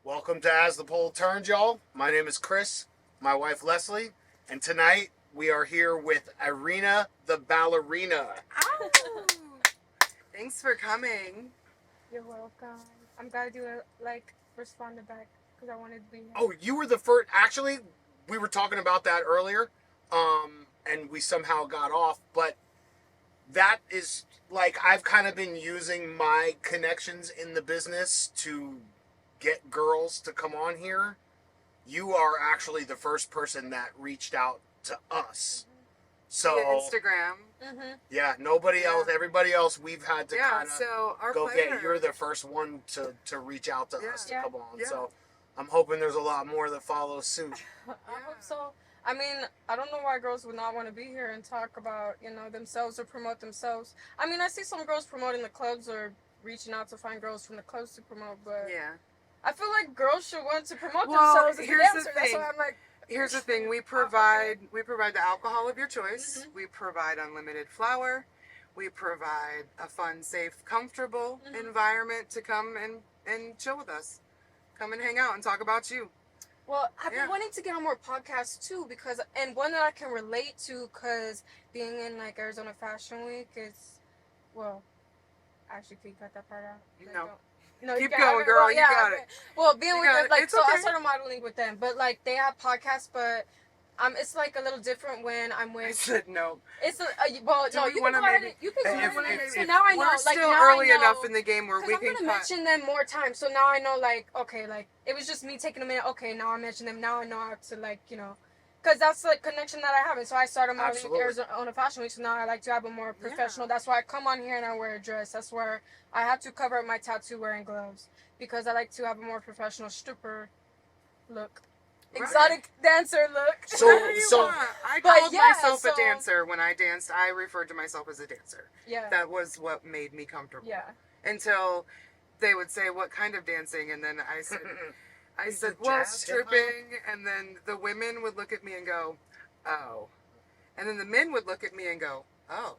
Welcome to As the Pole Turns, y'all. My name is Chris, my wife Leslie, and tonight we are here with Irina the Ballerina. Ow! Thanks for coming. You're welcome. I'm glad you responded back because I wanted to be here. Oh, you were the first. Actually, we were talking about that earlier, and we somehow got off. But that is like I've kind of been using my connections in the business to get girls to come on here. You are actually the first person that reached out to us. So Via Instagram. yeah, nobody else, everybody else we've had to kind of so our go planner, get. You're the first one to reach out to us to come on. Yeah. So I'm hoping there's a lot more that follow suit. I hope so. I mean, I don't know why girls would not want to be here and talk about, themselves or promote themselves. I mean, I see some girls promoting the clubs or reaching out to find girls from the clubs to promote, but I feel like girls should want to promote themselves as a dancer. That's why I'm like, here's the thing. We provide the alcohol of your choice. We provide unlimited flour. We provide a fun, safe, comfortable environment to come and chill with us. Come and hang out and talk about you. Well, I've been wanting to get on more podcasts too and one that I can relate to because being in like Arizona Fashion Week is, well, actually, can you cut that part out? No, keep going, girl. Well, you got it. Well, being with them, like, so okay. I started modeling with them, but like they have podcasts, but it's like a little different when I'm with. I said no. It's well, no, you can go ahead. You can go ahead. So now I know. We're like still now early I know, enough in the game where we I'm can gonna mention them more times. So now I know, like, okay, like it was just me taking a minute. Okay, now I mention them. Now I know how to because that's the connection that I have. And so I started modeling with Arizona Fashion Week. So now I like to have a more professional. That's why I come on here and I wear a dress. That's where I have to cover up my tattoo wearing gloves because I like to have a more professional stripper look. Right. Exotic dancer look. So I called myself a dancer when I danced. I referred to myself as a dancer. Yeah. That was what made me comfortable. Yeah. Until they would say, "What kind of dancing?" And then I said, "Well, stripping." And then the women would look at me and go, "Oh," and then the men would look at me and go, "Oh."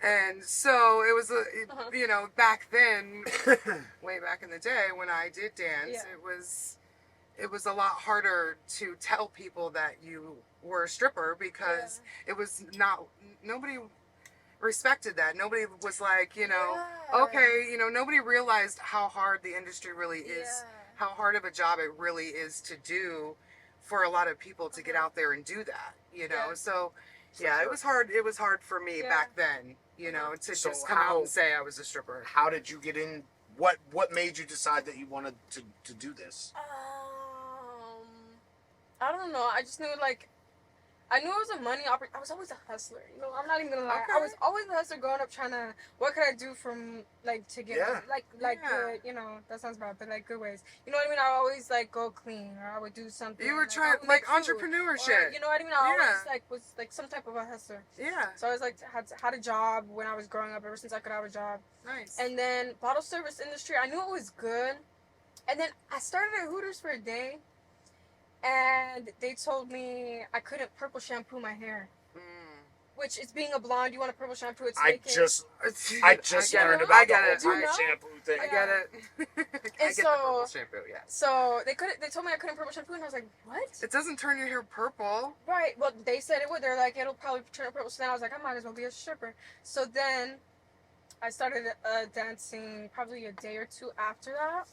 And so it was, back then, way back in the day when I did dance, it was a lot harder to tell people that you were a stripper because it was nobody respected that. Nobody was like, okay, nobody realized how hard the industry really is, how hard of a job it really is to do for a lot of people to get out there and do that, So, it was hard. It was hard for me back then, to just come out and say I was a stripper. How did you get in? What made you decide that you wanted to do this? I don't know. I just knew I knew it was a money opportunity. I was always a hustler. I'm not even gonna lie. Okay. I was always a hustler growing up, trying to what could I do from to get good. That sounds bad, but like good ways. You know what I mean? I always go clean, or I would do something. You were trying entrepreneurship. Or, you know what I mean? I always was some type of a hustler. Yeah. So I was had a job when I was growing up. Ever since I could have a job. Nice. And then bottle service industry, I knew it was good. And then I started at Hooters for a day. And they told me I couldn't purple shampoo my hair. Which is being a blonde, you want a purple shampoo, I just learned about the whole shampoo thing. I get it. I get the purple shampoo, yeah. So they told me I couldn't purple shampoo and I was like, what? It doesn't turn your hair purple. Right. Well, they said it would. They're like, it'll probably turn it purple. So then I was like, I might as well be a stripper. So then I started dancing probably a day or two after that.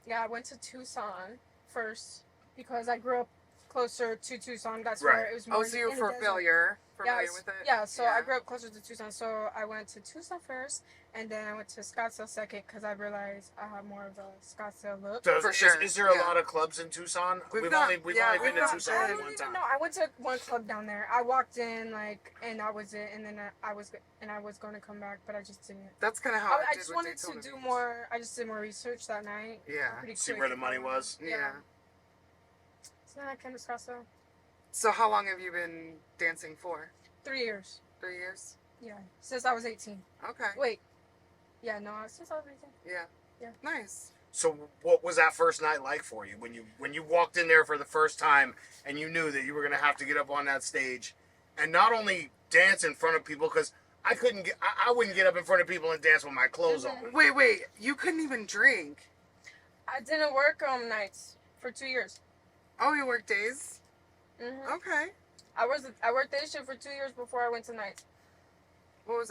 Yeah, I went to Tucson first. Because I grew up closer to Tucson. That's where it was more. Oh, so you're familiar with it? Yeah, so I grew up closer to Tucson. So I went to Tucson first, and then I went to Scottsdale second because I realized I have more of a Scottsdale look. So is there a lot of clubs in Tucson? We've only been to Tucson one time. No, I went to one club down there. I walked in and that was it. And then I was going to come back, but I just didn't. That's kind of how I just wanted to do more. I just did more research that night. Yeah. See where the money was. Yeah. So then I came to Scottsdale. So how long have you been dancing for? 3 years. 3 years? Yeah, since I was 18. Okay. Wait. Yeah, no, since I was 18. Yeah. Yeah. Nice. So what was that first night like for you when you walked in there for the first time and you knew that you were going to have to get up on that stage and not only dance in front of people because I wouldn't get up in front of people and dance with my clothes on. Wait, you couldn't even drink. I didn't work nights for 2 years. Oh, you work days? Mm-hmm. Okay. I worked day shift for 2 years before I went to nights.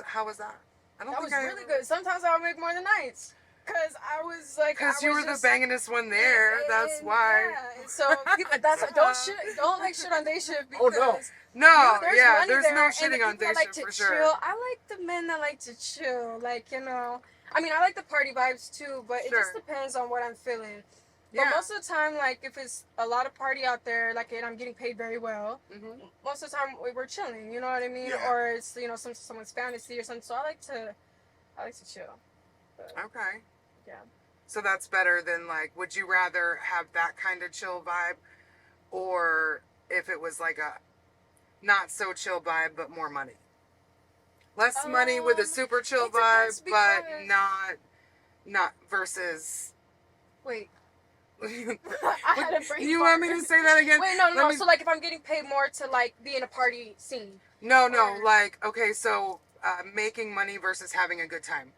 How was that? That was really good. Sometimes I would make more than nights. Because I was like... Because you were the bangingest one there. That's why. Yeah. And so, people, don't like shit on day shift because... Oh, no. No, there's there's there, no and shitting the on people day that like shift to for chill. sure. I like the men that like to chill. Like, you know... I mean, I like the party vibes too, but it just depends on what I'm feeling. But most of the time, like, if it's a lot of party out there, like, and I'm getting paid very well, most of the time we're chilling, you know what I mean? Yeah. Or it's, you know, someone's fantasy or something. So I like to chill. But, Okay. yeah. So that's better than, like, would you rather have that kind of chill vibe, or if it was like a not so chill vibe but more money? Less money with a super chill vibe, but not versus. Wait. I had a brain You fart. want me to say that again? Wait, no. So, like, if I'm getting paid more to, like, be in a party scene. No, like, okay, so making money versus having a good time.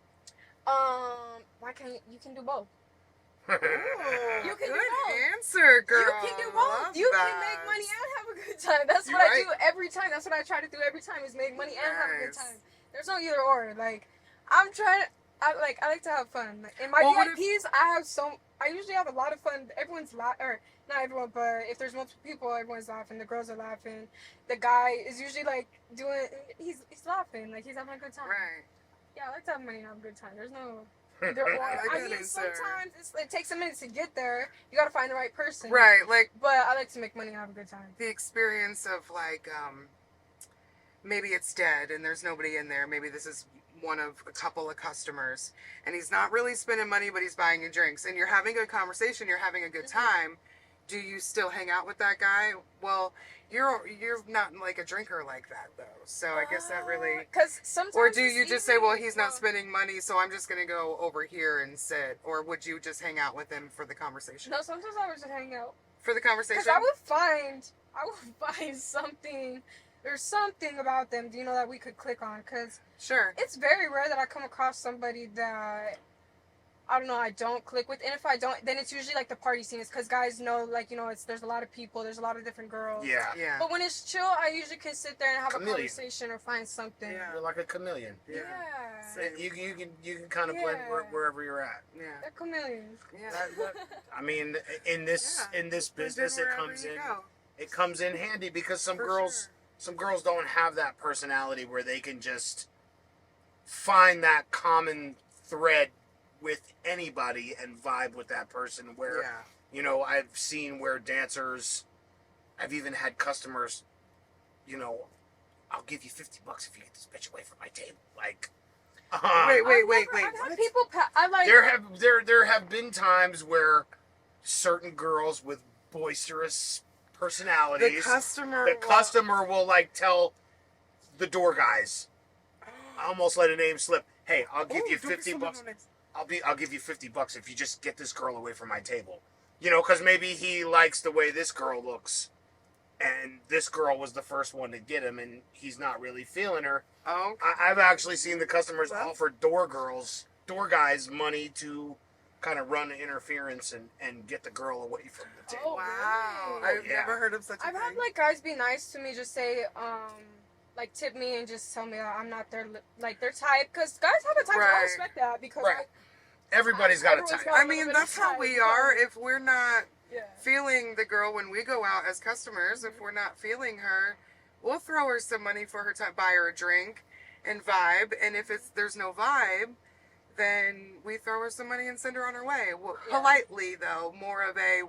Why can't you can do both? Ooh, You can good do both. answer, girl. You can do both. Love You that. can make money and have a good time. That's what I do every time. That's what I try to do every time is make money and have a good time. There's no either or. Like, I like to have fun. Like, in my VIPs, I usually have a lot of fun. Everyone's or not everyone, but if there's multiple people, everyone's laughing. The girls are laughing. The guy is usually like he's laughing. Like, he's having a good time. Right. Yeah, I like to have money and have a good time. There's no either or. I mean, sometimes it takes a minute to get there. You gotta find the right person. Right, like. But I like to make money and have a good time. The experience of, like, maybe it's dead and there's nobody in there. Maybe this is one of a couple of customers, and he's not really spending money, but he's buying you drinks, and you're having a conversation. You're having a good time. Do you still hang out with that guy? Well, you're not like a drinker like that though. So I guess that really. Because sometimes. Or do you just say, well, he's not spending money, so I'm just gonna go over here and sit? Or would you just hang out with him for the conversation? No, sometimes I would just hang out. For the conversation. Because I would find something. There's something about them, you know, that we could click on. Because it's very rare that I come across somebody that, I don't know, I don't click with. And if I don't, then it's usually like the party scene. It's because guys know, like, you know, there's a lot of people, there's a lot of different girls. Yeah. But when it's chill, I usually can sit there and have a conversation or find something. Yeah. You're like a chameleon. Yeah. So you can kind of blend wherever you're at. Yeah. They're chameleons. Yeah. I mean, in this business, it comes in handy because some girls don't have that personality where they can just find that common thread with anybody and vibe with that person. Where you know, I've seen where dancers, I've even had customers, you know, I'll give you $50 if you get this bitch away from my table. Like, wait. I've had people. I like. There have been times where certain girls with boisterous personalities, the customer will like tell the door guys. I almost let a name slip. Hey, I'll give you $50. I'll give you $50 if you just get this girl away from my table. You know, because maybe he likes the way this girl looks, and this girl was the first one to get him, and he's not really feeling her. Oh. I've actually seen the customers offer door guys money to kind of run interference and get the girl away from the table. Oh, wow. Really? I've never heard of such a thing. I've had like guys be nice to me, just say, like tip me and just tell me I'm not their type, because guys have a type. I respect that because everybody's got a type. I mean, that's how we are. If we're not feeling the girl when we go out as customers, if we're not feeling her, we'll throw her some money for her time, buy her a drink, and vibe. And if there's no vibe, then we throw her some money and send her on her way. Well, politely though, more of a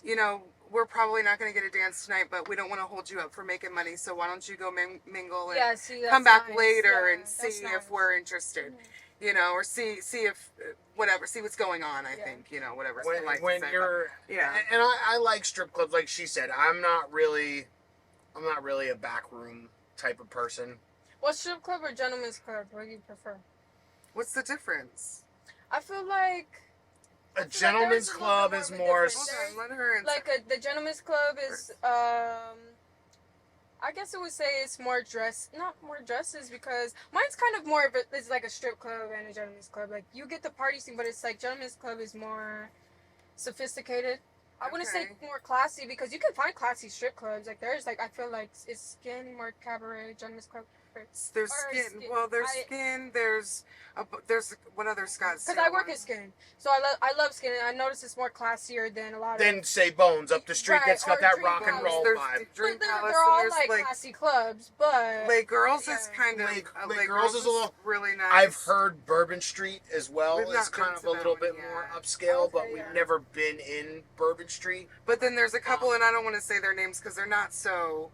you know, we're probably not going to get a dance tonight, but we don't want to hold you up for making money, so why don't you go mingle and come back later and see if we're interested, you know, or see if whatever, see what's going on. I think, you know, whatever. When you're and I like strip clubs, like she said. I'm not really a backroom type of person. What strip club or gentleman's club? What do you prefer? What's the difference? I feel like a gentleman's club is more. The gentleman's club is, I guess I would say it's not more dresses, because mine's kind of more of it's like a strip club and a gentleman's club. Like, you get the party scene, but it's like gentleman's club is more sophisticated. I wouldn't say Okay. more classy because you can find classy strip clubs. Like there's like I feel like it's Skin, more Cabaret, Gentleman's Club. There's Or Skin. Well, there's Skin. There's what other Scots? Because I work at Skin, so I love Skin. And I notice it's more classier than a lot of. Then say Bones up the street. Right, That's got or that Dream rock and Palace. roll There's vibe. Dream But Palace, they're all and like there's classy clubs, but Lake Girls yeah. is kind of Lake Girls is a little really nice. I've heard Bourbon Street as well We've is not kind been of to a that little one bit yet. more upscale, but Okay, we've yeah. never been in Bourbon Street. But then there's a couple, and I don't want to say their names because they're not so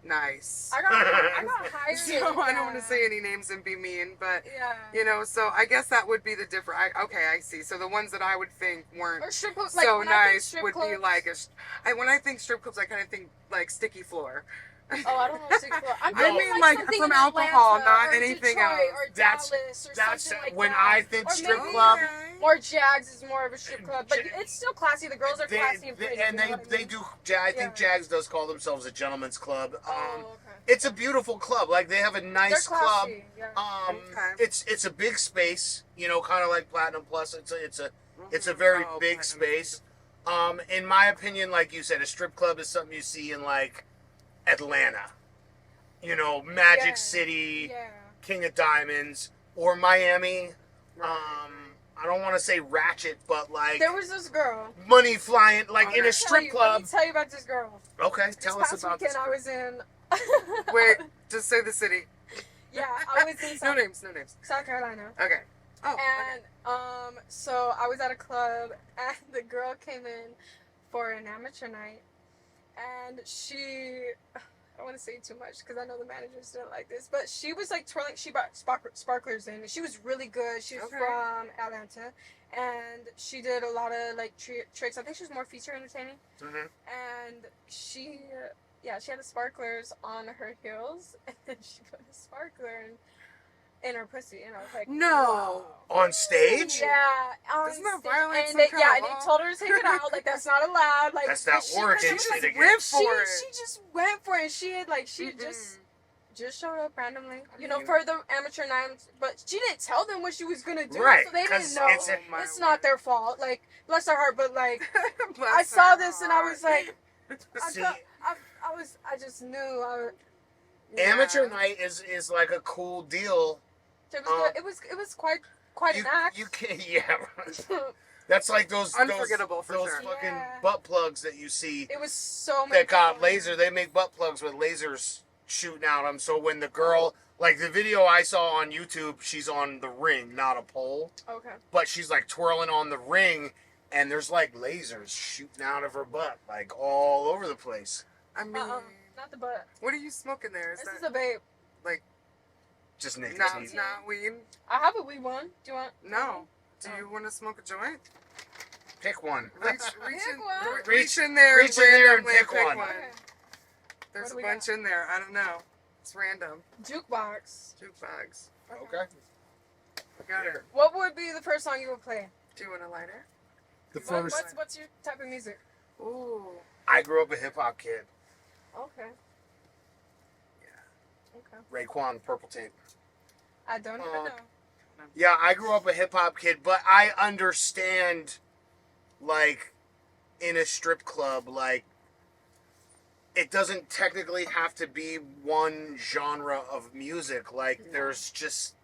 nice. I got hired. So I don't want to say any names and be mean, but Yeah. you know, so I guess that would be the difference. Okay, I see. So the ones that I would think weren't Or strip clubs, so when I think nice strip would be clubs- like when I think strip clubs, I kind of think like Sticky Floor. Oh, I don't know. Sticky Floor. I'm No. thinking I mean, like, something from in alcohol, Atlanta, not or anything Detroit, else. Or That's- Dallas, or That's something like when that. I think Or strip maybe- club. Or Jags is more of a strip club, but it's still classy. The girls are classy and pretty. And you know what I they mean? do. I think Yeah. Jags does call themselves a gentleman's club. Oh, okay. It's a beautiful club. Like they have a nice They're club. classy. Yeah. Okay. It's a big space. You know, kind of like Platinum Plus. It's a very Oh, big Platinum. space. In my opinion, like you said, a strip club is something you see in like Atlanta. You know, Magic Yeah. City, Yeah. King of Diamonds, or Miami. Right. I don't want to say ratchet, but like There was this girl. money flying, like Okay. in a strip Let club. me tell you about this girl. Okay, This tell us past about this. weekend I was in. Wait, just say the city. Yeah, I was in No names, no names. South Carolina. Okay. Oh. And so I was at a club, and the girl came in for an amateur night, and I don't want to say too much because I know the managers didn't like this, but she was like twirling. She brought sparklers in, and she was really good. She was Okay. from Atlanta, and she did a lot of like tricks. I think she was more feature entertaining, Mhm. and she had the sparklers on her heels, and then she put a sparkler in her pussy, and I was like, No. wow. On stage? Yeah, on Doesn't that stage. violate and some they, kind yeah, of and they law? told her to take it out. Like that's not allowed. Like That's that but Oregon she shit just again. went for it. She just went for it. And she had like she Mm-mm. just showed up randomly, you I know, mean- for the amateur night. But she didn't tell them what she was gonna do, Right, so they 'cause didn't know. it's a- Oh, my It's not their fault. Like bless her heart, but like Bless I saw her this and I was like, See, I just knew. amateur night is like a cool deal. It was quite an act. You can yeah. That's like those Unforgettable for those sure. fucking Yeah. butt plugs that you see It was so many that got people. laser. They make butt plugs with lasers shooting out them. So when the girl, like the video I saw on YouTube, she's on the ring, not a pole, Okay. but she's like twirling on the ring, and there's like lasers shooting out of her butt, like all over the place. I mean, Not the butt. what are you smoking there? Is This that is a vape. Just not, nicotine. not weed? I have a weed one. Do you want? No. Do you want to smoke a joint? Pick one. Reach Pick one. in there. Reach in there and randomly pick one. Okay. There's What a do we bunch in there. I don't know. It's random. Jukebox. Jukebox. Okay. Got it. What would be the first song you would play? Do you want a lighter? The What, first. what's your type of music? Ooh. I grew up a hip hop kid. Okay. Yeah. Okay. Raekwon, Purple Tape. I don't even know. Yeah, I grew up a hip hop kid, but I understand, like, in a strip club, like, it doesn't technically have to be one genre of music. Like, there's just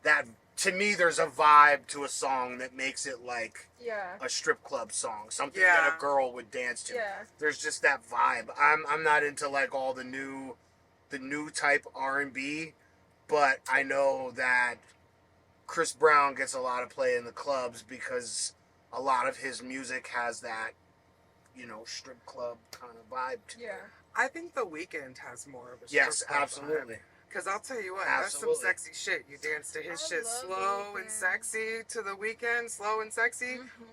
that. To me, there's a vibe to a song that makes it like Yeah. a strip club song, something Yeah. that a girl would dance to. Yeah. There's just that vibe. I'm not into like all the new type R&B, but I know that Chris Brown gets a lot of play in the clubs because a lot of his music has that, you know, strip club kind of vibe to Yeah. it. I think The Weeknd has more of a Yes, strip club absolutely. Because I'll tell you what, Absolutely. that's some sexy shit. You dance to his I shit love slow The and Weeknd. sexy to The Weeknd, slow and sexy. Mm-hmm.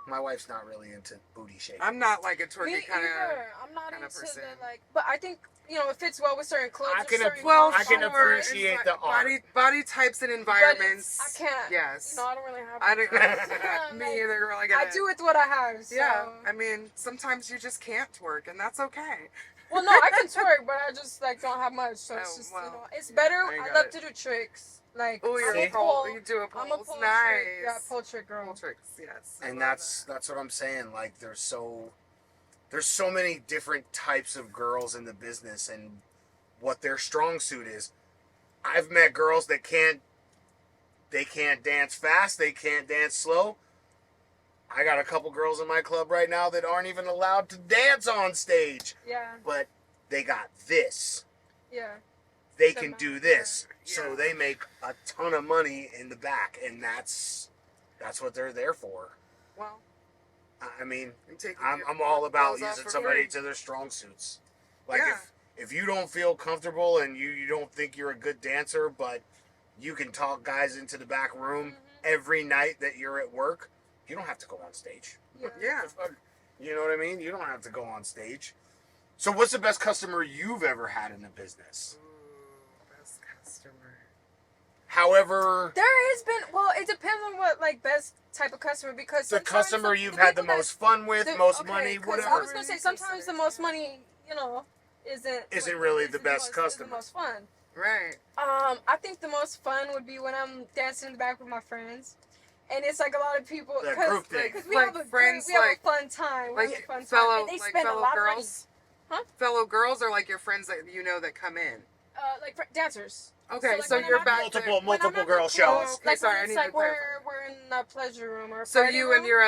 My wife's not really into booty shaking. I'm not like a Me twerky kind of. either. I'm not kinda into person. the like, but I think it fits well with certain clubs. I or can certain Well, I can genres. appreciate it's the like body types and But environments. I can't. Yes. I don't really have. I don't. Like, me either, girl. I get I it. do with what I have. So. Yeah, I mean, sometimes you just can't twerk, and that's okay. Well, no, I can twerk, but I just like don't have much. So it's Oh, just well, it's better. I I got love it. to do tricks. Like, Oh, you're See? a pole. You do a pole. I'm a pole Nice. trick. Yeah, pole trick girl. Pole tricks, yes. I And love that's what I'm saying. Like, there's so many different types of girls in the business and what their strong suit is. I've met girls that can't dance fast, they can't dance slow. I got a couple girls in my club right now that aren't even allowed to dance on stage. Yeah. But they got this. Yeah. They can do this. Yeah. So they make a ton of money in the back, and that's what they're there for. Well, I mean, I'm I'm all about using somebody to their strong suits. Like, Yeah. if you don't feel comfortable and you don't think you're a good dancer, but you can talk guys into the back room every night that you're at work, you don't have to go on stage. Yeah. You know what I mean? You don't have to go on stage. So what's the best customer you've ever had in the business? Ooh, best customer. However, There has been, well, it depends on what, like, best type of customer, because the sometimes customer you've had the people that- most fun with, most money, 'cause whatever. I was gonna say sometimes the most money, you know, isn't really the best isn't customer. the most fun. Right. I think the most fun would be when I'm dancing in the back with my friends, and it's like a lot of people The group thing. because we Like have a friends, we have like- a fun time. We have a Like fun time, fellow, and they like spend a fellow lot girls. of money. Fellow girls are like your friends that you know that come in. Like dancers. Okay, like, so when you're I'm at back multiple to, when I'm multiple at girl the shows. club, okay, like sorry, I when it's need like to clarify. we're in a pleasure room or a So party you room. and your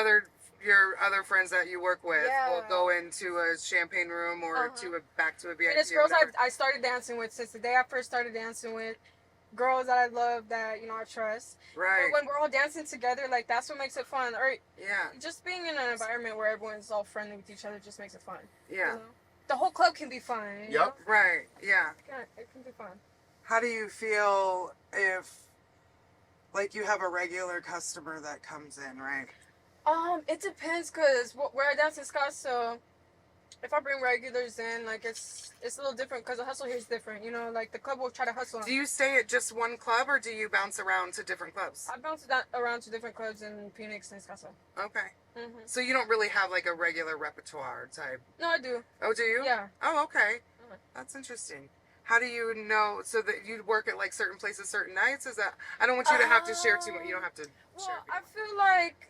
other friends that you work with will Yeah. go into a champagne room or to a back to a VIP. And it's or girls whatever. I started dancing with since the day I first started dancing with. Girls that I love, that, you know, I trust. Right. But when we're all dancing together, like, that's what makes it fun. Or Yeah. just being in an environment where everyone's all friendly with each other just makes it fun. Yeah. You know? The whole club can be fun. You know? Right. Yeah. It can be fun. How do you feel if, like, you have a regular customer that comes in, right? It depends, cause where I dance in Scottsdale, if I bring regulars in, like, it's a little different, cause the hustle here is different. You know, like, the club will try to hustle. Do you stay at just one club or do you bounce around to different clubs? I bounce around to different clubs in Phoenix and Scottsdale. Okay. Mm-hmm. So you don't really have like a regular repertoire type. No, I do. Oh, do you? Yeah. Oh, okay. Mhm. That's interesting. How do you know? So that you work at like certain places, certain nights? Is that? I don't want you to have to share too much. You don't have to Well, share. I feel like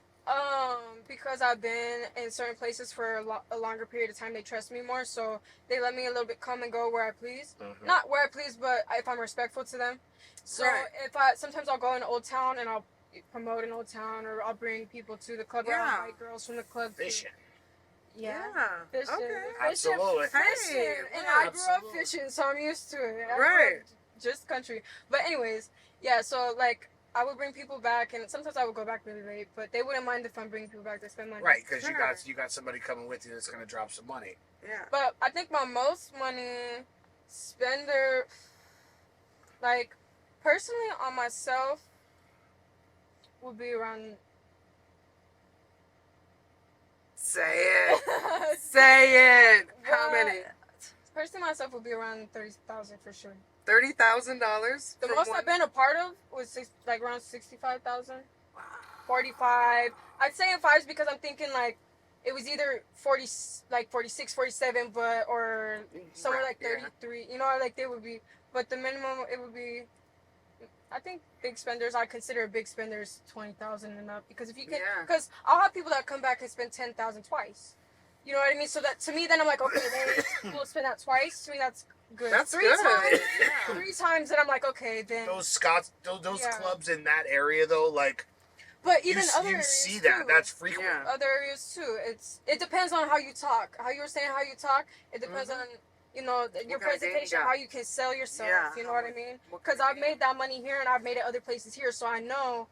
because I've been in certain places for a longer period of time, they trust me more, so they let me a little bit come and go where I please. Mhm. Not where I please, but if I'm respectful to them. So Right. sometimes I'll go in Old Town and I'll promote in Old Town, or I'll bring people to the club, or Yeah. I'll invite girls from the club. Fishing. Yeah. Fishing. Okay. Absolutely. Fishing. Hey, And yeah, I grew up absolutely. fishing, so I'm used to it. I grew Right. up just country. But anyways, yeah, so like I would bring people back, and sometimes I would go back really late, but they wouldn't mind if I'm bringing people back to spend money. Right, because Sure. you got somebody coming with you that's gonna drop some money. Yeah. But I think my most money spender, like, personally on myself, would be around. Say it. Say it. How What? many? Personally, myself would be around 30,000 for sure. $30,000. The most I've been a part of was like around 65,000, 45. I'd say in fives because I'm thinking like it was either 40, like 46, 47, but or somewhere Right, like yeah. 33. You know, like they would be. But the minimum it would be. I think big spenders. I consider a big spender is 20,000 and up, because if you can, Yeah. because I'll have people that come back and spend 10,000 twice. You know what I mean? So that to me, then I'm like, okay, they will spend that twice. To me, that's good. That's three good. times. Yeah. 3 times, then I'm like, okay, then. Those Yeah. clubs in that area though, like But even other you areas see too. that. That's frequent. Yeah. Other areas too. It depends on how you talk. How you were saying how you talk. It depends Mhm. on your kind of game you presentation, got. how you can sell yourself. Yeah. You know what I mean? What Because kind I've of made that money here and I've made it other places here, so I know.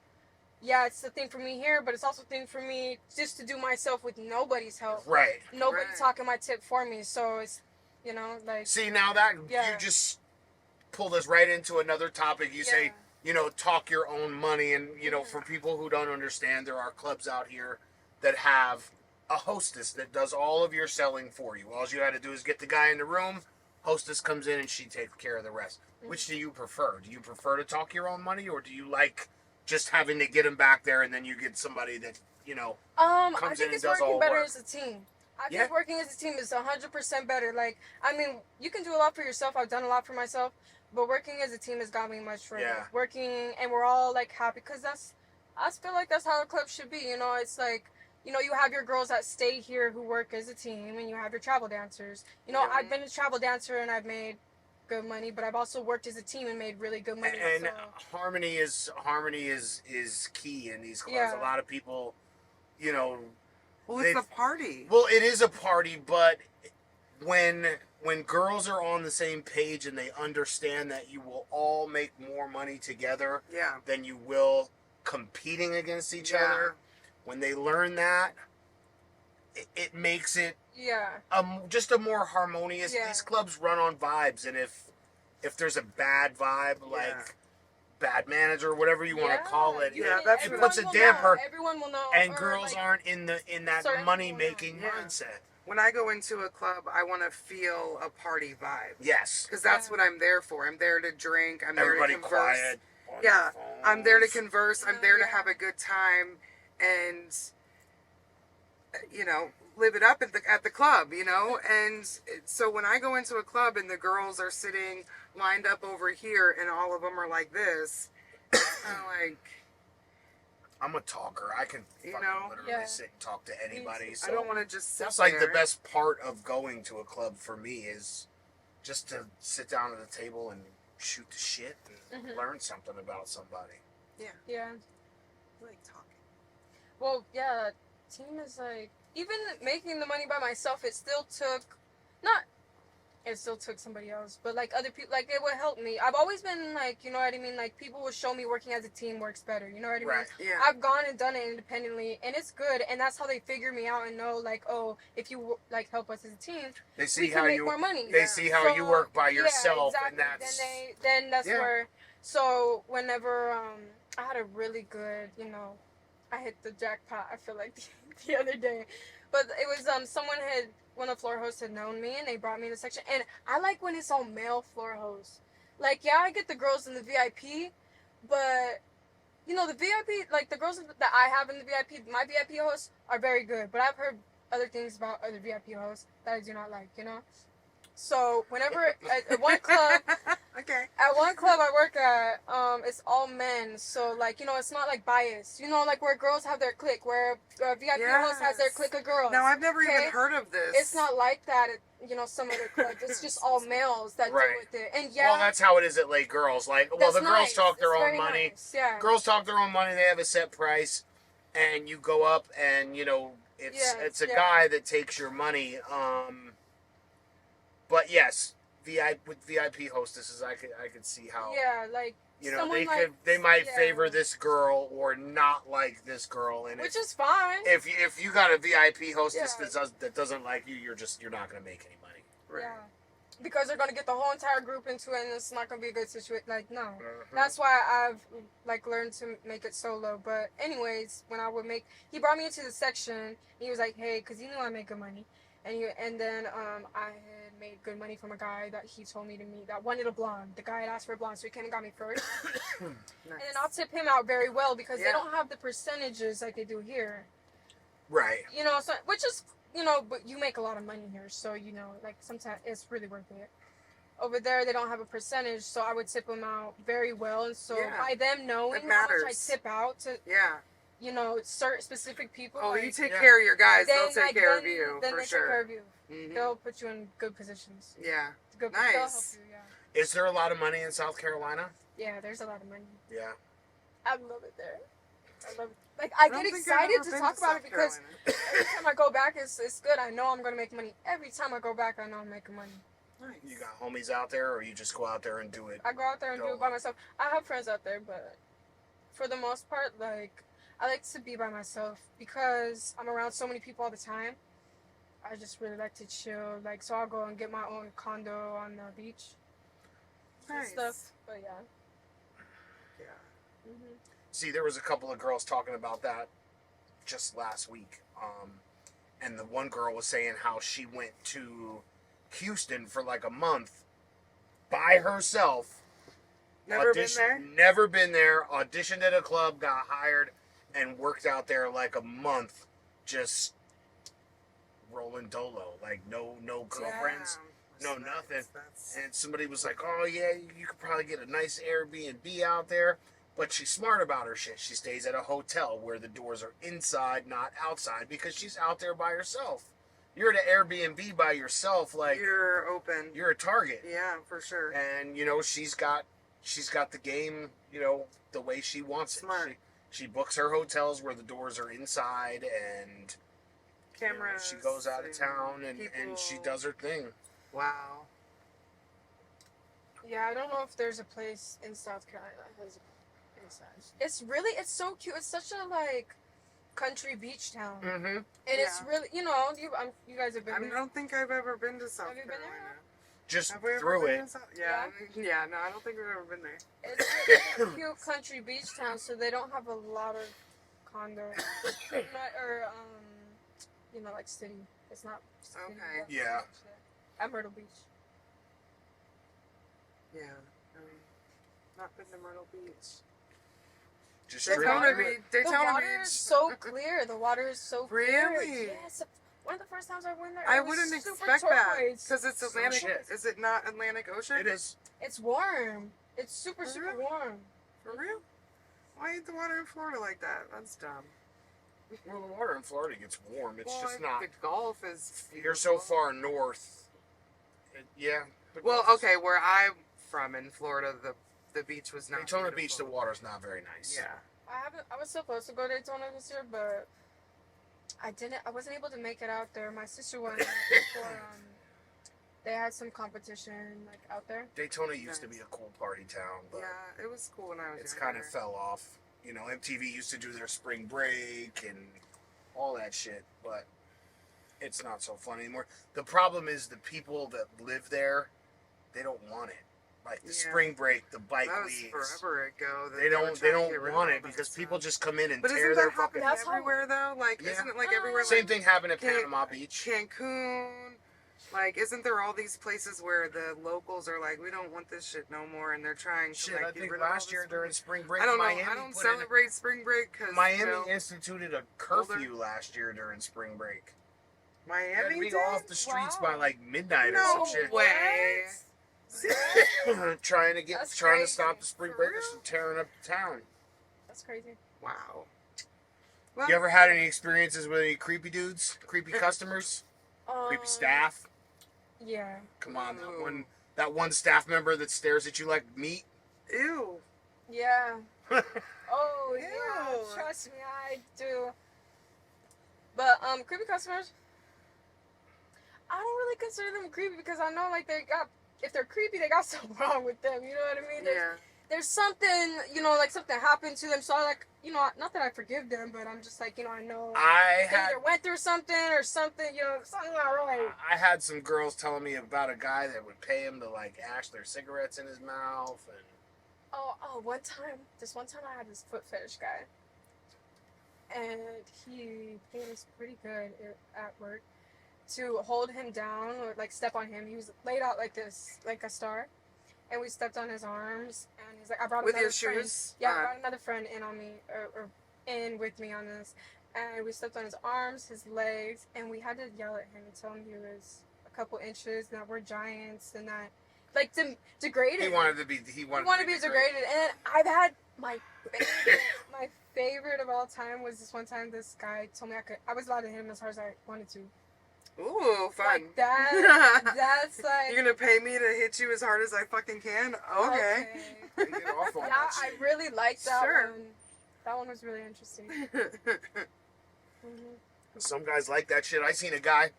Yeah, it's the thing for me here, but it's also a thing for me just to do myself with nobody's help. Right. Nobody Right. talking my tip for me, so it's, like. See, now that Yeah. you just pulled us right into another topic. You say, talk your own money, and for people who don't understand, there are clubs out here that have a hostess that does all of your selling for you. All you had to do is get the guy in the room. Hostess comes in and she takes care of the rest. Which do you prefer? Do you prefer to talk your own money, or do you like just having to get them back there and then you get somebody that I comes in think and it's does all working better work? as a team. I Yeah. think working as a team is 100% better. Like, I mean, you can do a lot for yourself. I've done a lot for myself, But working as a team has got me much further. Yeah. Working, and we're all like happy because I feel like that's how a club should be. You know, it's like, you know, you have your girls that stay here who work as a team, and you have your travel dancers. You know, Yeah. I've been a travel dancer and I've made good money, but I've also worked as a team and made really good money. And so. harmony is key in these clubs. Yeah. A lot of people, you know, Well, it's a party. well, it is a party, but when girls are on the same page and they understand that you will all make more money together Yeah. than you will competing against each Yeah. other, when they learn that, it makes it Yeah. just a more harmonious. Yeah. These clubs run on vibes, and if there's a bad vibe, like Yeah. bad manager, whatever you want to call it, Yeah, that's it what- puts a Everyone will damper. know. Everyone will know. And or, girls like, aren't in that certain money making people know. Yeah. mindset. When I go into a club, I want to feel a party vibe. Yes. Because that's Yeah. what I'm there for. I'm there to drink. I'm Everybody there to converse. quiet. on Yeah, their I'm there to phones. converse. I'm No, there to yeah. have a good time and, you know, live it up at the club, you know? And so when I go into a club and the girls are sitting lined up over here and all of them are like this, it's kind of like, I'm a talker. I can You fucking know? literally Yeah. sit and talk to anybody. So I don't want to just sit that's like the there. best part of going to a club for me is just to sit down at a table and shoot the shit and Mhm. learn something about somebody. Yeah. I like talking. Well, yeah, team is like, even making the money by myself, it still took, not, it still took somebody else, but like other people, like it would help me. I've always been like, you know what I mean? Like people will show me working as a team works better, you know what I mean? Right. Yeah. I've gone and done it independently, and it's good, and that's how they figure me out and know, like, oh, if you like help us as a team, They we see can how make you more money. they Yeah. see how you So, work by yeah, yourself, exactly. and that's Then that's Yeah. where. So whenever I had a really good, you know, I hit the jackpot. I feel like the other day, but it was one of the floor hosts had known me and they brought me in the section, and I like when it's all male floor hosts. Like, yeah, I get the girls in the VIP, but you know the VIP, like the girls that I have in the VIP, my VIP hosts are very good, but I've heard other things about other VIP hosts that I do not like, you know. So whenever at one club, Okay. at one club I work at, it's all men. So like, you know, it's not like biased. You know, like where girls have their clique, where a VIP host has their Yes. clique of girls. Now, I've never Okay? even heard of this. It's not like that at, you know, some other clubs. It's just all males that Right. deal with it. And yeah, well, that's how it is at Lake Girls. Like, well, that's the girls nice. talk their It's own very money. nice. Yeah. Girls talk their own money. They have a set price, and you go up, and you know it's a yeah. guy that takes your money. But yes, with VIP hostesses, I could see how Yeah, like you know someone like, they might yeah. favor this girl or not like this girl, and which is fine. if you got a VIP hostess Yeah. that doesn't like you, you're not gonna make any money. Right. Yeah. Because they're gonna get the whole entire group into it, and it's not gonna be a good situation. Like, no. Mhm. That's why I've like learned to make it solo. But anyways, when I would make, he brought me into the section. He was like, "Hey," because he knew I make good money, and then I had made good money from a guy that he told me to meet that wanted a blonde. The guy had asked for a blonde, so he came and got me first. Nice. And then I'll tip him out very well because they Yeah. don't have the percentages like they do here. Right. You know, so which is, you know, but you make a lot of money here, so you know, like sometimes it's really worth it. Over there, they don't have a percentage, so I would tip them out very well, and so Yeah. by them knowing It how much I matters. tip out to, Yeah. you know, certain specific people. Oh, like, you take Yeah. care of your guys, then, they'll take like, care then, of you, then for they sure. take care of you. Mhm. They'll put you in good positions. Yeah. Good, Nice. They'll help you, yeah. Is there a lot of money in South Carolina? Yeah, there's a lot of money. Yeah. I love it there. I love it. Like, I don't get think I've excited ever to been talk about South it because Carolina. every time I go back, it's good. I know I'm going to make money. Every time I go back, I know I'm making money. Nice. You got homies out there, or you just go out there and do it? I go out there and do it by myself. I have friends out there, but for the most part, like, I like to be by myself because I'm around so many people all the time. I just really like to chill. Like, so I'll go and get my own condo on the beach and Nice. stuff. But yeah. Yeah. hmm See, there was a couple of girls talking about that just last week, and the one girl was saying how she went to Houston for like a month by herself. Never been there? Never been there. Auditioned at a club, got hired, and worked out there like a month, just rolling dolo. Like no girlfriends, no nothing. That's... And somebody was like, "Oh yeah, you could probably get a nice Airbnb out there." But she's smart about her shit. She stays at a hotel where the doors are inside, not outside, because she's out there by herself. You're at an Airbnb by yourself, like You're open. you're a target. Yeah, for sure. And she's got the game, the way she wants it. Smart. She books her hotels where the doors are inside, and Cameras. she goes out of town and she people. does her thing. Wow. Yeah, I don't know if there's a place in South Carolina that has a massage. It's so cute. It's such a like country beach town, Mm-hmm. and it's really you guys have been. I there. don't think I've ever been to South Have you been Carolina. there? Just Have we ever through been it. to South? Yeah. Yeah. No, I don't think we've ever been there. It's really a cute country beach town, so they don't have a lot of condos or like city. It's not city. Okay. Yeah. At Myrtle Beach. Yeah. Not been to Myrtle Beach. Just The straight water- through it. The Daytona water Beach. is so clear. The water is so clear. Really? Yes. One of the first times I went there, I it was wouldn't super expect that turquoise. because it's Atlantic. shit. Is it not Atlantic Ocean? It is. It's warm. It's super For super real? warm. For real? Why ain't the water in Florida like that? That's dumb. Well, the water in Florida gets warm. It's Well, just not. The Gulf is. You're so far north. Yeah. the Well, Gulf is- okay, where I'm from in Florida, the beach was not. Daytona Beach, the beautiful. water's not very nice. Yeah. I was supposed to go to Daytona this year, but I didn't. I wasn't able to make it out there. My sister went for they had some competition like out there. Daytona used to be a cool party town, but Yeah, it was cool when I was it's younger. kind of fell off. MTV used to do their spring break and all that shit, but it's not so fun anymore. The problem is the people that live there, they don't want it. Like the Yeah. spring break, the bike That was leagues. forever ago. that They were don't trying to get rid of want all it that because stuff. people just come in and But tear isn't their that fucking. happening That's how- everywhere though? Like, Yeah. isn't it like everywhere? Same like thing happened at Can- Panama Beach. Cancun. Like, isn't there all these places where the locals are like, we don't want this shit no more, and they're trying to Shit, like I get think rid of all last this year stuff? during spring break, I don't know. Miami I don't put in celebrate spring break because Miami instituted a curfew last year during spring break. You had to Miami be did? off the streets Wow. by like midnight No or some shit. way. trying to That's stop crazy. the spring For breakers real? from tearing up the town. That's crazy. Wow. Well, You ever had any experiences with any creepy dudes, creepy customers, creepy staff? Yeah. Come on, Ooh. that one staff member that stares at you like meat. Ew. Yeah. Oh yeah. Ew. Trust me, I do. But creepy customers, I don't really consider them creepy because I know like if they're creepy, they got something wrong with them. You know what I mean? Yeah. There's something, like something happened to them. So I not that I forgive them, but I'm just like, I know I they had either went through something or something, something not right. I had some girls telling me about a guy that would pay him to like ash their cigarettes in his mouth and. Oh, this one time I had this foot fetish guy. And he paid us pretty good at work to hold him down or like step on him. He was laid out like this, like a star. And we stepped on his arms and he's like, I brought With another your friend. shoes? Yeah, I brought another friend in on me or in with me on this. And we stepped on his arms, his legs, and we had to yell at him and tell him he was a couple inches and that we're giants and that like degraded. He wanted to be degraded. And I've had my favorite of all time was this one time this guy told me I was allowed to hit him as hard as I wanted to. Ooh, fun. Like that. That's like. You're gonna pay me to hit you as hard as I fucking can? Okay. Get off on Yeah, that I shit. really liked that Sure. one. That one was really interesting. Some guys like that shit. I seen a guy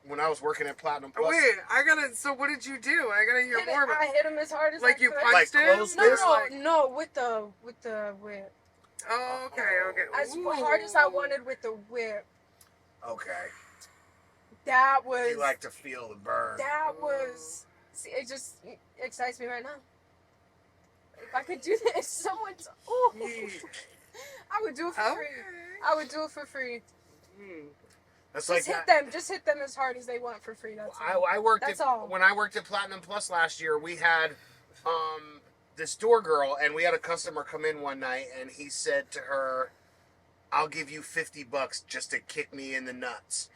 when I was working at Platinum Plus. Wait, so what did you do? I gotta hear more about I hit him as hard as Like I you could. punched Like him? close No, fist? no, with the whip. Oh, okay. As hard as I wanted with the whip. Okay. That was. You like to feel the burn. That was. See, it just excites me right now. If I could do that, if someone's. Oh, I would do it for free. I would do it for free. That's Just like hit that. them. Just hit them as hard as they want for free. That's I worked That's at all. when I worked at Platinum Plus last year. We had this door girl, and we had a customer come in one night, and he said to her, "I'll give you $50 just to kick me in the nuts."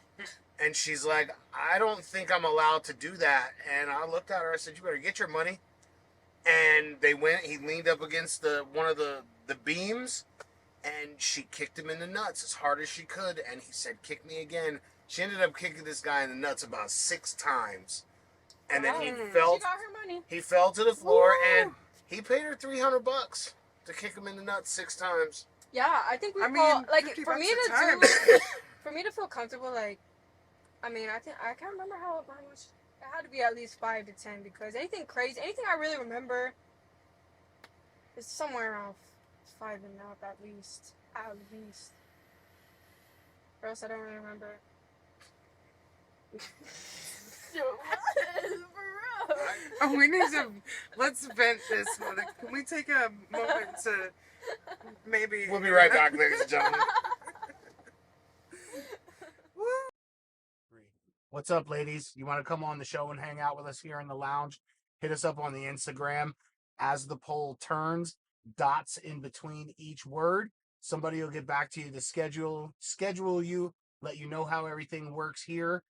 And she's like, I don't think I'm allowed to do that. And I looked at her. I said, you better get your money. And they went. He leaned up against one of the beams, and she kicked him in the nuts as hard as she could. And he said, kick me again. She ended up kicking this guy in the nuts about 6 times. And then he fell. She got her money. He fell to the floor, Woo! and he paid her $300 to kick him in the nuts 6 times. Yeah, I think I mean, like 50 for me bucks to a time. do, for me to feel comfortable, like, I mean, I can't remember how much. It had to be at least 5 to 10 because anything crazy, anything I really remember, is somewhere around 5 and up at least, or else I don't really remember. Oh, we need to, let's vent this. Can we take a moment to maybe... We'll be right back, ladies and gentlemen. What's up, ladies? You want to come on the show and hang out with us here in the lounge? Hit us up on the Instagram. As the poll turns, dots in between each word. Somebody will get back to you to schedule you, let you know how everything works here.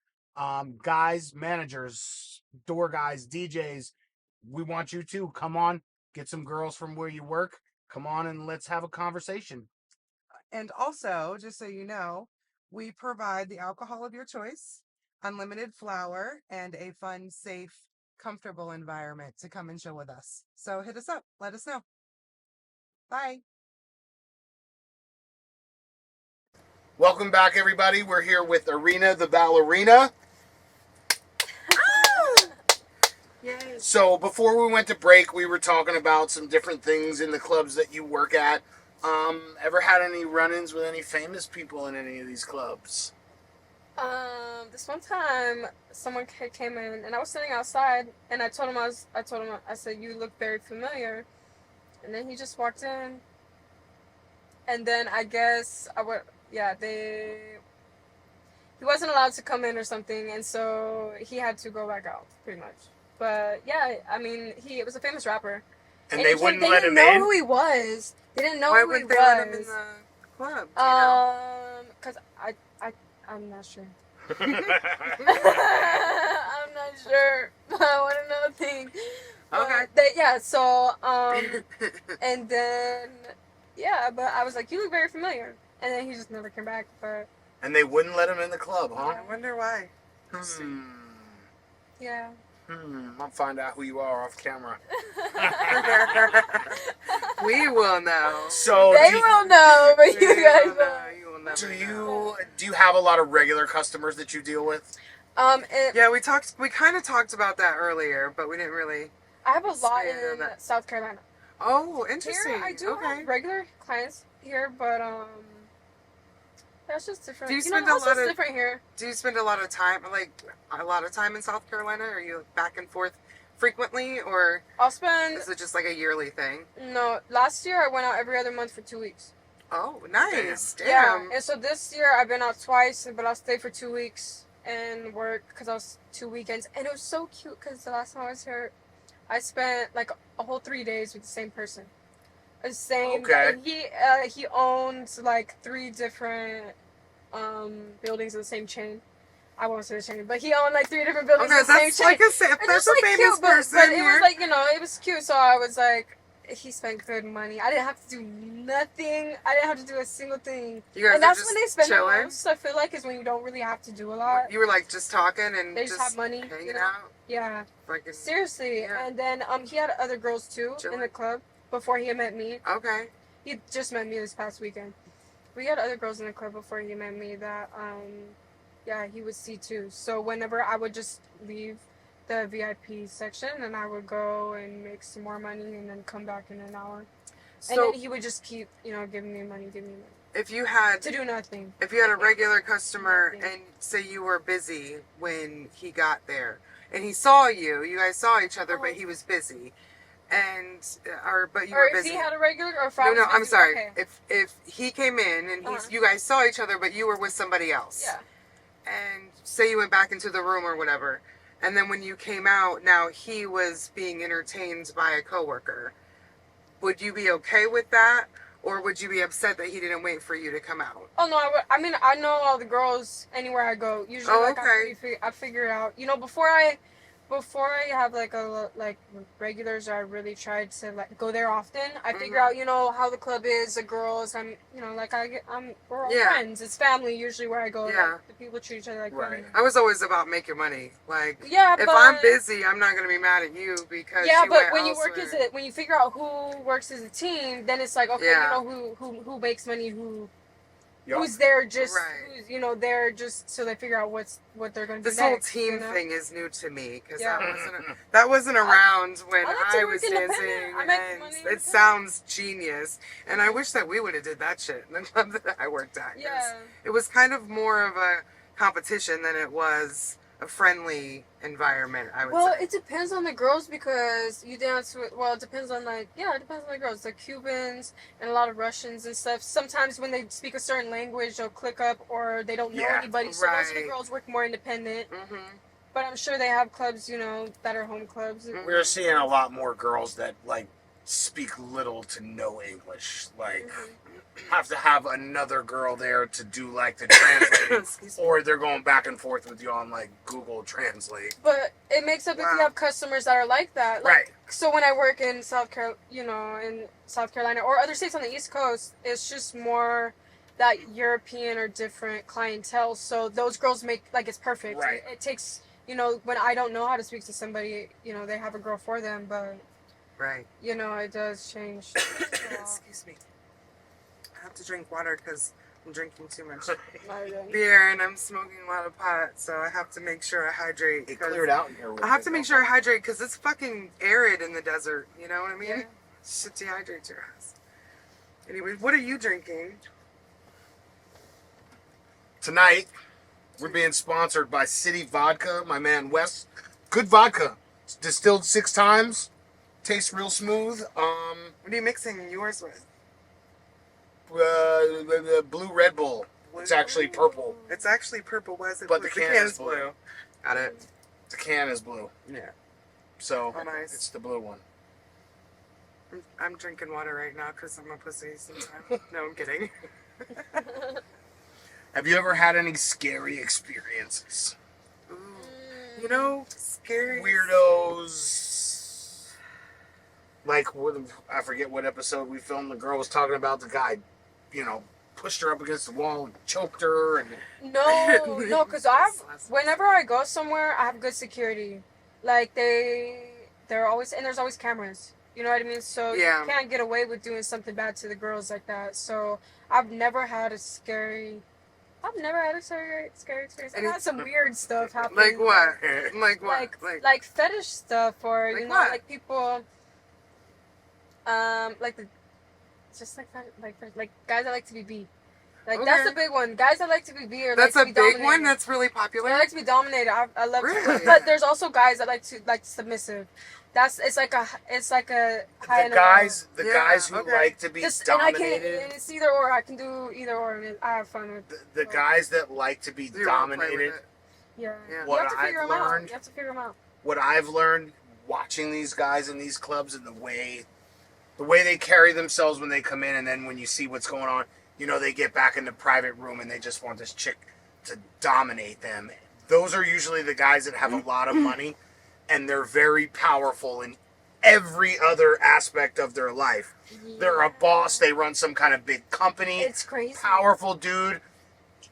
Guys, managers, door guys, DJs, we want you to come on, get some girls from where you work. Come on and let's have a conversation. And also, just so you know, we provide the alcohol of your choice, unlimited flour, and a fun, safe, comfortable environment to come and chill with us. So hit us up. Let us know. Bye. Welcome back, everybody. We're here with Irina The Ballerina. Yay. So before we went to break, we were talking about some different things in the clubs that you work at. Ever had any run-ins with any famous people in any of these clubs? This one time, someone came in, and I was sitting outside, and I told him, I said, you look very familiar, and then he just walked in, and then I guess he wasn't allowed to come in or something, and so he had to go back out, pretty much. But yeah, I mean, it was a famous rapper. And they wouldn't let him They didn't know in? who he was. They didn't know Why who he wouldn't they let him in was. the club? Do you know? Cause I'm not sure. Okay. I'm not sure. I want to know things. Okay. So, and then, but I was like, you look very familiar. And then he just never came back. But And they wouldn't let him in the club, huh? I wonder why. yeah. I'll find out who you are off camera. We will know. So They will know, but you guys will won't. know. You will never know. Do you have a lot of regular customers that you deal with? Yeah, we kind of talked about that earlier, but we didn't really. I have a lot expand on in that. South Carolina. Oh, interesting. Here, I do have regular clients here, but that's just different. Do you know, spend the a hustle's lot of- different here. Do you spend a lot of time in South Carolina? Are you back and forth frequently, or I'll spend. is it just like a yearly thing? No, last year I went out every other month for 2 weeks. Oh, nice. Damn. Yeah, and so this year I've been out twice, but I'll stay for 2 weeks and work because I was 2 weekends, and it was so cute because the last time I was here, I spent like a whole 3 days with the same person. The same. Okay. He owns like 3 different buildings in the same chain. I won't say the chain, but he owned like 3 different buildings in the same that's chain. like if And there's it's, a like, famous cute, person but it here. was like, it was cute. So I was like, he spent good money. I didn't have to do nothing. I didn't have to do a single thing. You guys And are that's just when they spend the chilling? most. I feel like is when you don't really have to do a lot. You were like just talking and They just have money, hanging you know? out. Yeah, Freaking, seriously. Yeah. And then he had other girls too in Chilling. the club before he met me. Okay. He just met me this past weekend. We had other girls in the club before he met me that he would see too. So whenever I would just leave the VIP section and I would go and make some more money and then come back in an hour. So And then he would just keep, giving me money. if you had To do nothing. If you had a regular customer Nothing. and say you were busy when he got there and he saw you guys saw each other, but he was busy, but you Or were if busy. he had a regular or if I was No, I'm busy, sorry. okay. If he came in and Uh-huh. you guys saw each other, but you were with somebody else. Yeah. And say you went back into the room or whatever, and then when you came out, now he was being entertained by a coworker. Would you be okay with that? Or would you be upset that he didn't wait for you to come out? Oh no, I mean I know all the girls anywhere I go. Usually, like I figure it out. You know, before I have like regulars, or I really tried to like go there often. I figure out, you know, how the club is, the girls. I'm, you know, like we're all friends. It's family usually where I go. Yeah. Like, the people treat each other like Right. family. I was always about making money. Like, yeah, if but, I'm busy, I'm not gonna be mad at you because yeah, you but went when you elsewhere. work when you figure out who works as a team, then it's like, okay, you know who makes money, who's there just who's, you know, there just so they figure out what they're going to do this whole next, team you know? thing is new to me because Yeah. that wasn't around when I like to I work was independent. dancing. I make And money it independent. sounds genius, and I wish that we would have did that shit in the club that I worked at. 'Cause Yeah. it was kind of more of a competition than it was a friendly environment, I would Well, say. it depends on the girls because you dance with. Well, it depends on it depends on the girls. The Cubans and a lot of Russians and stuff. Sometimes when they speak a certain language, they'll click up or they don't know anybody. So those are the girls work more independent. But I'm sure they have clubs, you know, that are home clubs. We're seeing a lot more girls that like speak little to no English. Like have to have another girl there to do like the translating, or they're going back and forth with you on like Google Translate. But it makes up if you have customers that are like that. Like, Right. So when I work in South Carolina or other states on the East Coast, it's just more that European or different clientele. So those girls make like it's perfect. Right. It takes, you know, when I don't know how to speak to somebody, you know, they have a girl for them, but you know, it does change. Excuse me. I have to drink water because I'm drinking too much Beer. beer and I'm smoking a lot of pot, so I have to make sure I hydrate. It cleared out in here. I have to make sure I hydrate because it's fucking arid in the desert. You know what I mean? Yeah. Shit dehydrates your ass. Anyway, what are you drinking? Tonight, we're being sponsored by City Vodka. My man Wes, good vodka. It's distilled 6 times. Tastes real smooth. What are you mixing yours with? The blue Red Bull. It's actually purple. It's actually purple. Why is it But blue? the can is blue. Got it. The can is blue. Yeah. So nice. It's the blue one. I'm drinking water right now because I'm a pussy sometimes. No, I'm kidding. Have you ever had any scary experiences? Ooh. You know, scary. Weirdos. Like, I forget what episode we filmed. The girl was talking about the guy, you know, pushed her up against the wall and choked her. And No, because whenever I go somewhere, I have good security. Like they're always, and there's always cameras. You know what I mean? So you can't get away with doing something bad to the girls like that. So I've never had a scary experience. I've had some weird stuff happen. Like what? Like what? Like fetish stuff, or you know, what? like people, like guys that like to be beat. Like that's a big one. Guys that like to be beat or that's like to be big dominated. one. That's really popular. I like to be dominated. I love Really? But there's also guys that like submissive. It's like a high the guys who okay. like to be dominated. And it's either or. I can do either or. And I have fun with the guys that like to be dominated. Yeah. What You have to figure I've them out. learned. You have to figure them out. What I've learned watching these guys in these clubs and the way they carry themselves when they come in, and then when you see what's going on, you know, they get back in the private room and they just want this chick to dominate them. Those are usually the guys that have a lot of money and they're very powerful in every other aspect of their life. Yeah. They're a boss. They run some kind of big company. It's crazy. Powerful dude.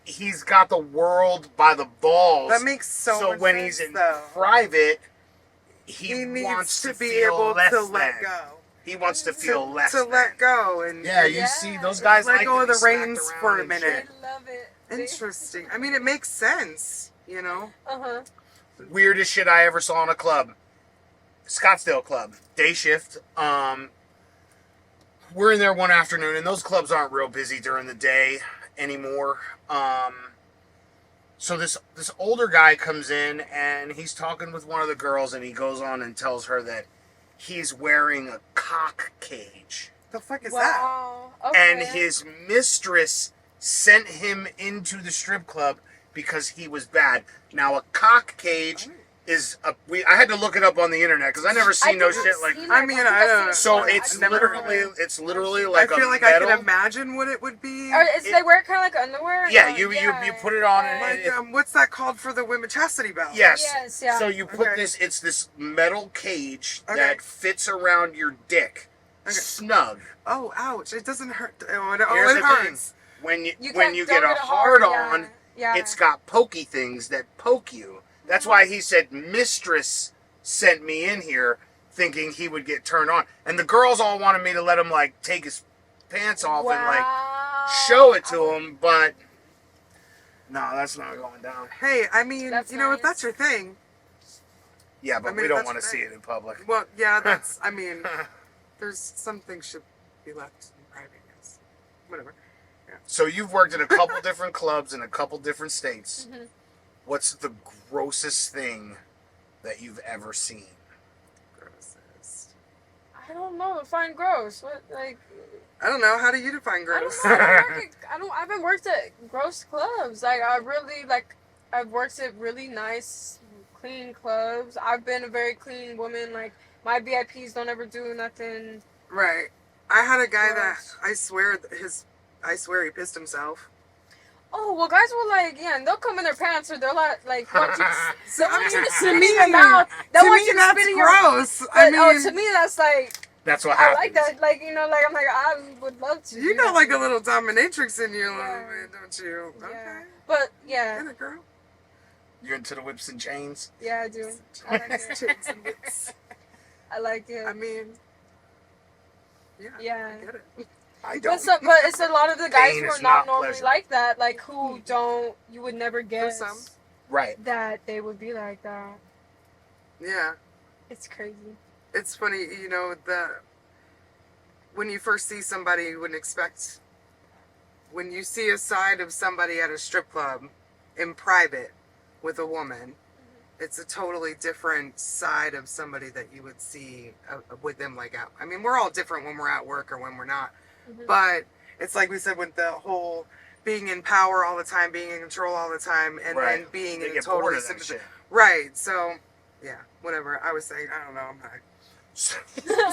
He's got the world by the balls. That makes so much when sense, he's in though. private, he needs wants to be feel able less to than. let go. He wants to feel less to than. let go and you see those guys let like go to of be the smacked reins around for a and minute. I love it. Interesting. I mean, it makes sense, you know. shit. Weirdest shit I ever saw in a club. Scottsdale club, day shift. We're in there one afternoon, and those clubs aren't real busy during the day anymore. So this older guy comes in, and he's talking with one of the girls, and he goes on and tells her that he's wearing a cock cage. The fuck is Wow. Okay. And his mistress sent him into the strip club because he was bad. Now, a cock cage I had to look it up on the internet because I never seen no shit like. I mean, I don't. So I've never heard of it. it's literally like I feel a like metal. I can imagine what it would be. Or is they wear kind of like underwear? Yeah, Or- you put it on and Like, what's that called for the women? Chastity belt. yes. Yes, yeah. So you put Okay. it's this metal cage Okay. that fits around your dick, Okay. snug. Oh, ouch! It doesn't hurt. Oh, Here's it the hurts. When you can't- get don't a hard on, yeah. Yeah. it's got pokey things that poke you. That's why he said mistress sent me in here thinking he would get turned on. And the girls all wanted me to let him like take his pants off and like show it to him, but no, that's not going down. Hey, I mean, That's you know, if nice. that's your thing. Yeah, but I mean, we don't that's want to the see thing. it in public. Well, yeah, that's. I mean, there's some things should be left in private. Yes. Whatever. So you've worked in a couple different clubs in a couple different states. Mhm. What's the grossest thing that you've ever seen? Grossest. I don't know. Define gross. What like? I don't know. How do you define I gross? don't know. I haven't worked at gross clubs. Like I've worked at really nice, clean clubs. I've been a very clean woman. Like my VIPs don't ever do nothing. Right. I had a guy Gross. that I swear he pissed himself. Oh well, guys will like and they'll come in their pants or they'll like want you to, So, they want you to to spit me, in your mouth. They To want me, you to that's spit in your gross. But, I mean, to me that's like That's what I happens. like that. Like you know, like I'm like I would love to. you do got that. like a little dominatrix in you a little Yeah. bit, don't you? Yeah. Okay. But yeah, Get it, girl. You're into the whips and chains? yeah, I do. I like it. Chicks and bits. I like it. I mean, yeah. Yeah. I get it. I But it's a lot of the guys Pain who is are not not normally pleasure. like that, like who don't, you would never guess some. Right. that they would be like that. Yeah. It's crazy. It's funny, you know, when you first see somebody, you wouldn't expect. When you see a side of somebody at a strip club in private with a woman, it's a totally different side of somebody that you would see with them like out. I mean, we're all different when we're at work or when we're not. Mhm. But it's like we said with the whole being in power all the time, being in control all the time, and Right. then being They in a get bored totally of that sympathetic. shit. Right. So, yeah, whatever. I was saying, I don't know. I'm not.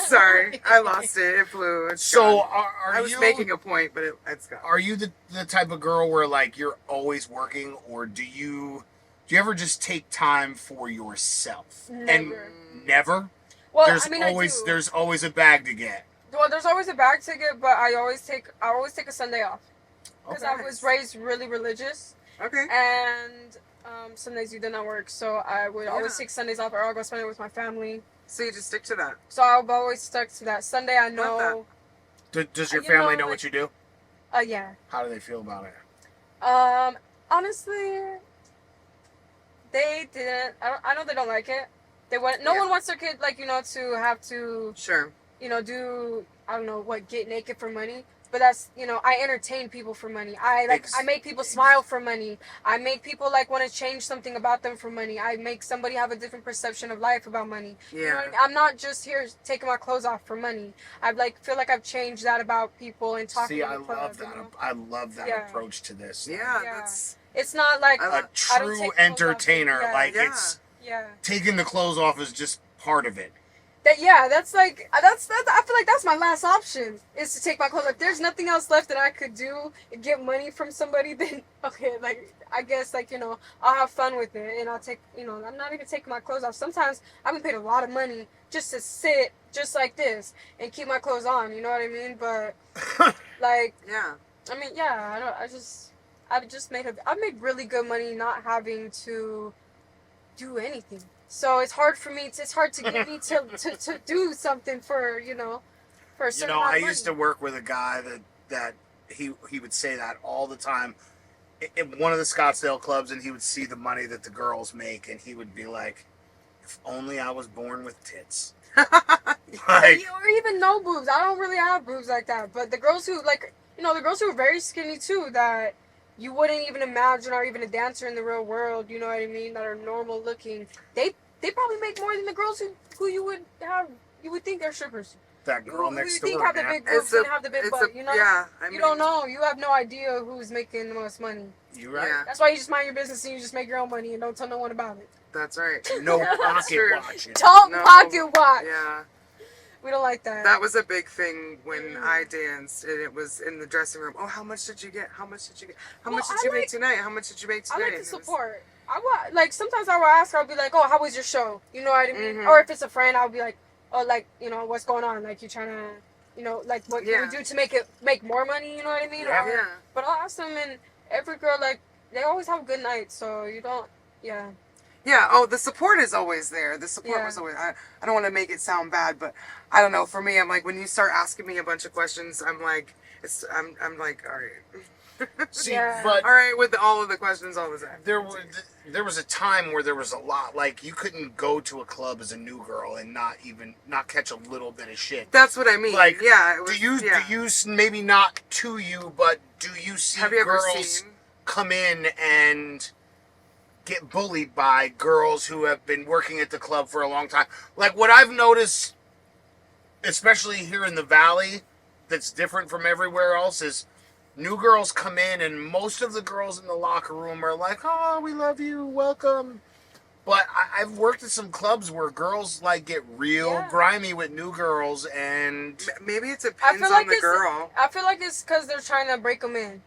Sorry, I lost it. It flew. It's So gone. are I was you making a point, but it's gone. are you the type of girl where like you're always working, or do you ever just take time for yourself? Never. And never. Well, There's I mean, always I do. there's always a bag to get. Well, there's always a bag ticket, but I always take a Sunday off because Okay. I was raised really religious, Okay. and Sundays you did not work, so I would always Yeah. take Sundays off, or I'll go spend it with my family. So you just stick to that. So I've always stuck to that. Sunday, I Love know. Does your You family know, know what you do? Yeah. How do they feel about it? Honestly, they didn't. I know they don't like it. They want. No Yeah. one wants their kid, like, to have to, Sure. do, I don't know what, get naked for money. But that's, I entertain people for money. I make people smile for money. I make people want to change something about them for money. I make somebody have a different perception of life about money. Yeah. You know what I mean? I'm not just here taking my clothes off for money. I feel like I've changed that about people and talking. See, in I the club, love that. I love that Yeah. approach to this. Yeah, Yeah. that's. It's not like I A love- I don't true take clothes off. entertainer. Yeah. Like Yeah. it's yeah. taking the clothes off is just part of it. That's I feel like that's my last option is to take my clothes. If there's nothing else left that I could do and get money from somebody, then okay, I guess I'll have fun with it and I'll take I'm not even taking my clothes off. Sometimes I've been paid a lot of money just to sit just like this and keep my clothes on. You know what I mean? But Yeah. I mean, yeah, I've made really good money not having to do anything. So it's hard for me. It's hard to get me to do something for for a certain amount I of used to money. work with a guy that he would say that all the time in one of the Scottsdale clubs, and he would see the money that the girls make, and he would be like, "If only I was born with tits." Like, Or even no boobs. I don't really have boobs like that. But the girls who the girls who are very skinny too, that you wouldn't even imagine are even a dancer in the real world. You know what I mean? That are normal looking. They probably make more than the girls who you would think are strippers. that girl Who next you think door, have the man. big boobs and have the big butt? You know. Yeah, You don't know. You have no idea who's making the most money. You right? Yeah. That's why you just mind your business and you just make your own money and don't tell no one about it. That's right. No That's pocket true. watching. Don't No. pocket watch. Yeah. We don't like that. That was a big thing when I danced, and it was in the dressing room. Oh, how much did you get? How much did you get? How much did you make tonight? How much did you make today? I like And the it was- support. Like sometimes I will ask her, I'll be like, oh, how was your show? You know what I mean? Mhm. Or if it's a friend, I'll be like, oh, like, you know, what's going on? Like, you trying to, you know, like, what can we do to make more money? You know what I mean? Yeah. Yeah. But I'll ask them, and every girl, like, they always have a good night, so you don't, yeah. Yeah. Oh, the support is always there. The support was always. I don't want to make it sound bad, but I don't know. For me, I'm like, when you start asking me a bunch of questions, I'm like, I'm like, all right. See, Yeah. but All right, with all of the questions all the time. there was a time where there was a lot, like you couldn't go to a club as a new girl and not catch a little bit of shit. That's what I mean. Like, yeah. It was, do you maybe not to you, but do you see Have you ever girls seen? come in and get bullied by girls who have been working at the club for a long time? Like what I've noticed, especially here in the Valley, that's different from everywhere else, is new girls come in and most of the girls in the locker room are like, oh, we love you, welcome. But I've worked at some clubs where girls like get real grimy with new girls, and Maybe it depends on the girl. I feel like it's because they're trying to break them in.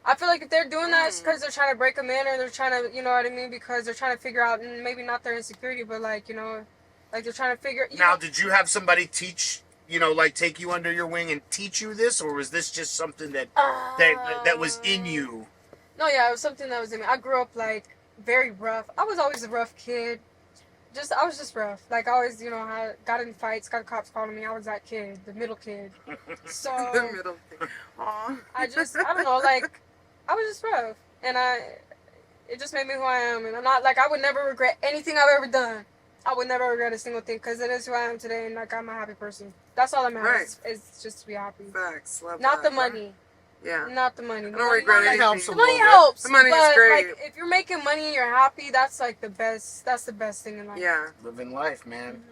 I feel like if they're doing that, it's because they're trying to break them in, or they're trying to, you know what I mean? Because they're trying to figure out, and maybe not their insecurity, but like, you know, like they're trying to figure. Now, did you have somebody teach, you know, like take you under your wing and teach you this, or was this just something that was in you? No, yeah, it was something that was in me. I grew up like very rough. I was always a rough kid. I was just rough. Like I always, you know, I got in fights, got cops calling me. I was that kid, the middle kid. So The middle thing. Aw. I don't know, like I was just rough, and it just made me who I am. And I'm not like I would never regret anything I've ever done. I would never regret a single thing because it is who I am today, and like I'm a happy person. That's all that matters. Right. Is just to be happy. Facts. Love Not that. the money. Yeah. Not the money. I don't regret anything. helps a The little money bit. helps. The money is but, great. Like, if you're making money and you're happy, that's like the best. That's the best thing in life. Yeah. Living life, man.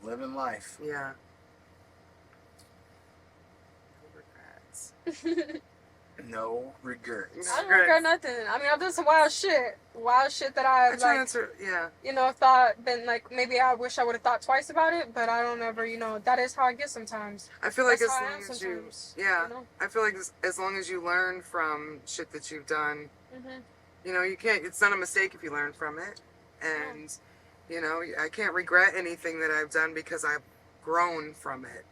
Living life. Yeah. No regrets. I don't regret nothing. I mean, I've done some wild shit. Wild shit that I I've try like, not to. Yeah. you know, been like, maybe I wish I would have thought twice about it, but I don't ever, you know, that is how I get sometimes. I feel like That's as how I am long as you, sometimes, yeah, you know? I feel like as long as you learn from shit that you've done, Mm-hmm. you know, you can't. It's not a mistake if you learn from it, and you know, I can't regret anything that I've done because I've grown from it,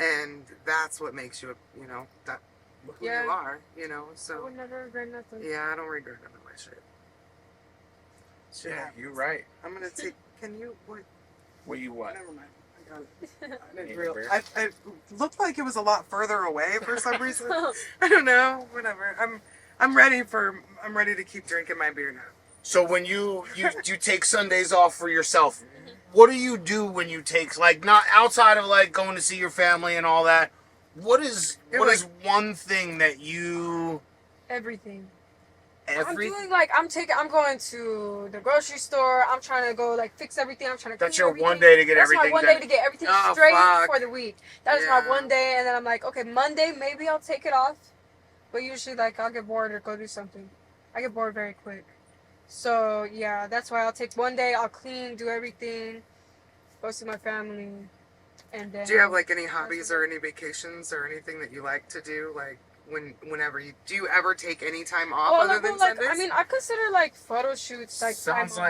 and that's what makes you, you know, that who you are, you know. I So would never regret nothing. yeah, I don't regret none of my shit. Shit Yeah, happens. you're right. I'm gonna take. Can you? What? What you what? Never mind. I got it. I didn't Need a real- beer? I looked like it was a lot further away for some reason. I don't know. Whatever. I'm ready to keep drinking my beer now. So when you take Sundays off for yourself, what do you do when you take, like, not outside of like going to see your family and all that? What is one thing that you Everything. every I'm doing like I'm going to the grocery store. I'm trying to go like fix everything. I'm trying to. That's clean your everything. one day to get That's everything my one done. day to get everything Oh, straight fuck. for the week. That is Yeah. my one day, and then I'm like, okay, Monday maybe I'll take it off. But usually, like, I'll get bored or go do something. I get bored very quick. So yeah, that's why I'll take one day. I'll clean, do everything, go see my family, and then. Do you have like any hobbies or any vacations or anything that you like to do? Like whenever you do you ever take any time off Well, other like, than well, like, Sundays? I mean, I consider like photo shoots like sounds time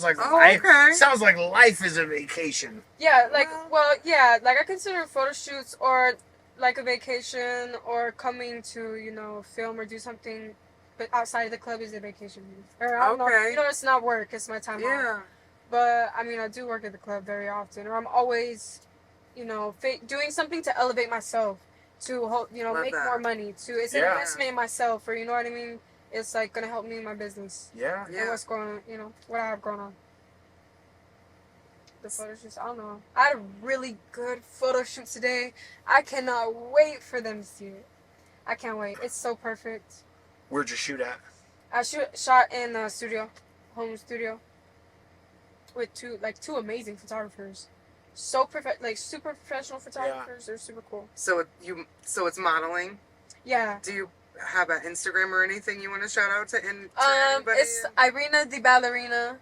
like off. Oh, life. okay. Sounds like life is a vacation. Yeah, like, well, yeah, like I consider photo shoots or like a vacation or coming to, you know, film or do something, but outside of the club is a vacation. Or I don't know, Okay. you know, it's not work, it's my time off. yeah. But I mean, I do work at the club very often, or I'm always, you know, doing something to elevate myself, to you know, Love make that. more money. It's an Yeah. investment in myself, or you know what I mean. It's like gonna help me in my business Yeah. and Yeah. what's going on, you know, what I have going on. The photo shoots, I don't know. I had a really good photo shoot today. I cannot wait for them to see it. I can't wait. It's so perfect. Where'd you shoot at? I shot in the studio, home studio, with two amazing photographers. super professional photographers. They're super cool. So it's modeling. Yeah. Do you have an Instagram or anything you want to shout out to? It's Irina The Ballerina.